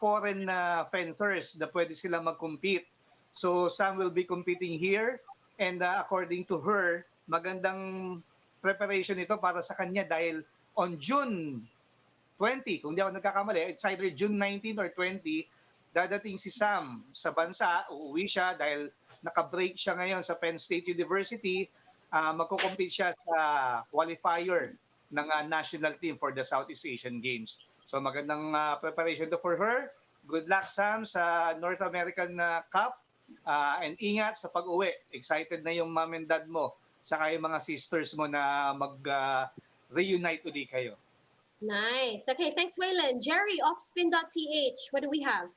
foreign fencers na pwede sila mag-compete. So some will be competing here and according to her, magandang preparation ito para sa kanya dahil on June 20, kung di ako nagkakamali, it's either June 19 or 20, dadating si Sam sa bansa, uuwi siya dahil naka-break siya ngayon sa Penn State University, magko-compete siya sa qualifier ng national team for the Southeast Asian Games. So magandang preparation to for her. Good luck, Sam, sa North American Cup. And ingat sa pag-uwi. Excited na yung mom and dad mo, saka yung mga sisters mo na mag-reunite ulit kayo. Nice. Okay, thanks, Waylon. Jerry, offspin.ph, what do we have?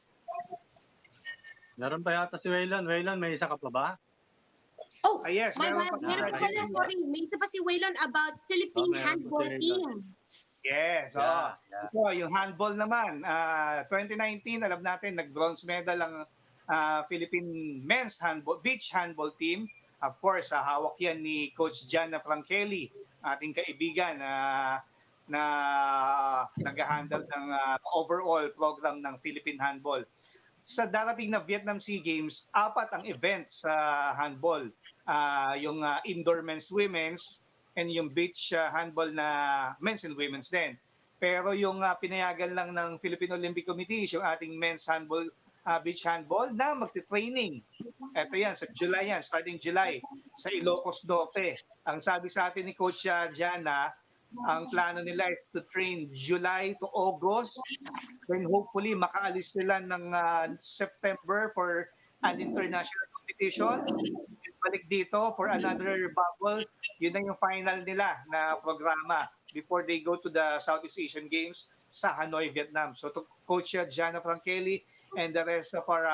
Meron pa yata si Waylon. Waylon, may isa ka pa ba? Oh, yes, meron meron pa. pa pala, sorry. May isa pa si Waylon about Philippine meron pa si handball Waylon. team. Yes. Yeah. Ito, yung handball naman. 2019, alam natin, nag-bronze medal ang Philippine men's handball, beach handball team. Of course, hawak yan ni Coach Gianna Frankelli, ating kaibigan na nag-handle ng overall program ng Philippine handball. Sa darating na Vietnam Sea Games, 4 ang event sa handball. Yung indoor men's, women's, and yung beach handball na men's and women's din. Pero yung pinayagan lang ng Philippine Olympic Committee, yung ating men's handball, beach handball na magti-training. Ito yan, sa July yan, starting July, sa Ilocos Norte. Ang sabi sa atin ni Coach Gianna, ang plano nila is to train July to August. Then hopefully makaalis sila ng September for an international competition. Balik dito for another bubble. Yun na yung final nila na programa before they go to the Southeast Asian Games sa Hanoi, Vietnam. So to Coach Gianna Frankelli and the rest of our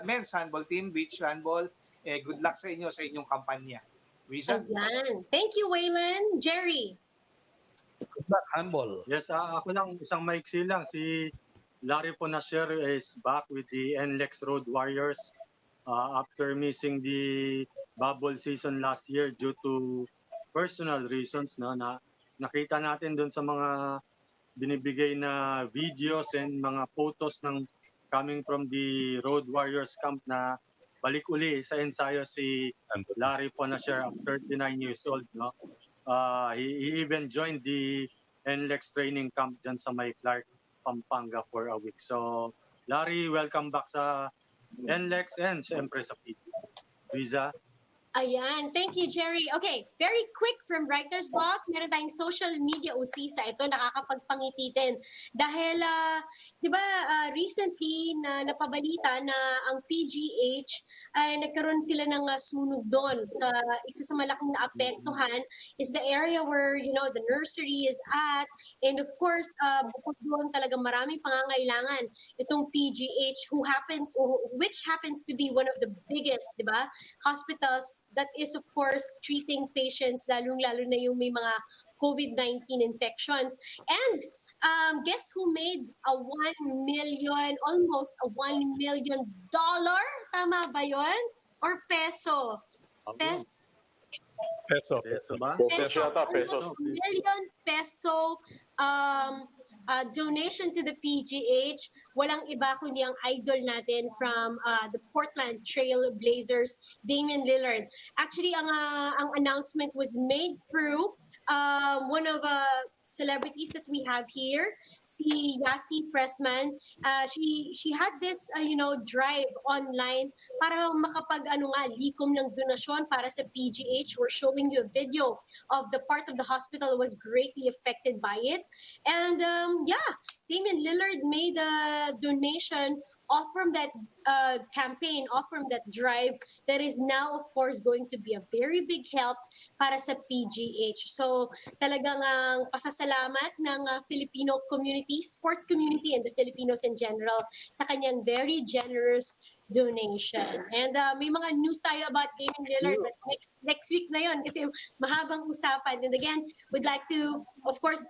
men's handball team, beach handball, good luck sa inyo sa inyong kampanya. Riza? Ayan. Thank you, Waylon. Jerry. Handball. Yes, ako lang, isang maiksi lang. Si Larry Ponasher is back with the NLEX Road Warriors after missing the bubble season last year due to personal reasons. No? Nakita natin doon sa mga binibigay na videos and mga photos ng coming from the Road Warriors camp na balik uli sa ensayo si Larry Ponasher at 39 years old. No? He even joined the NLEX training camp dyan sa May Clark, Pampanga for a week. So, Larry, welcome back sa NLEX and siyempre sa PD. Luisa? Ayan. Thank you, Jerry. Okay, very quick from Writer's Block. Meron tayong social media usisa. Ito, nakakapagpangiti din. Dahil, di ba, recently na napabalita na ang PGH ay nagkaroon sila ng sunog doon. Sa isa sa malaking naapektuhan is the area where, you know, the nursery is at. And of course, bukod doon talagang maraming pangangailangan itong PGH which happens to be one of the biggest, di ba, hospitals that is of course treating patients lalong-lalo na yung may mga COVID-19 infections. And guess who made almost a $1 million? Tama ba yun? Or peso? Peso. Peso ba? Peso yata, peso. $1 million peso donation to the PGH. Walang iba kundi ang idol natin from the Portland Trail Blazers, Damian Lillard. Actually, ang announcement was made through one of celebrities that we have here, si Yasi Pressman. She had this drive online para likom ng donasyon para sa PGH. We're showing you a video of the part of the hospital was greatly affected by it. And Damian Lillard made a donation off from that campaign, off from that drive that is now, of course, going to be a very big help para sa PGH. So talagang ang pasasalamat ng Filipino community, sports community, and the Filipinos in general sa kanyang very generous donation. And may mga news tayo about Gaming Lillard, but next week na yon kasi mahabang usapan. And again, we'd like to, of course,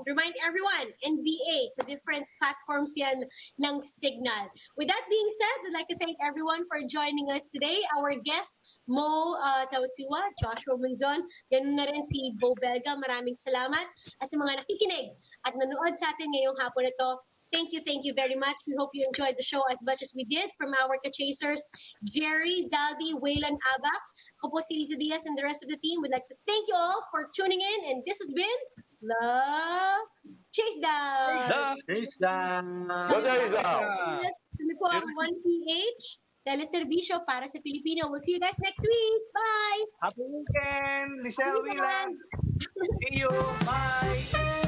remind everyone, NBA, sa different platforms yan ng Signal. With that being said, I'd like to thank everyone for joining us today. Our guest, Mo Tautuaa, Joshua Munzon, ganun na rin si Beau Belga. Maraming salamat. At sa mga nakikinig at nanood sa atin ngayong hapon na to, thank you very much. We hope you enjoyed the show as much as we did. From our ka-chasers, Jerry, Zaldi, Waylon, Abak, ako po si Liza Diaz and the rest of the team. We'd like to thank you all for tuning in. And this has been Chasedown. Chasedown. Yes, kami po ang 1PH, teleserbisyo para sa Pilipino. We'll see you guys next week. Bye! Happy weekend, Lisel Wila. See you. Bye.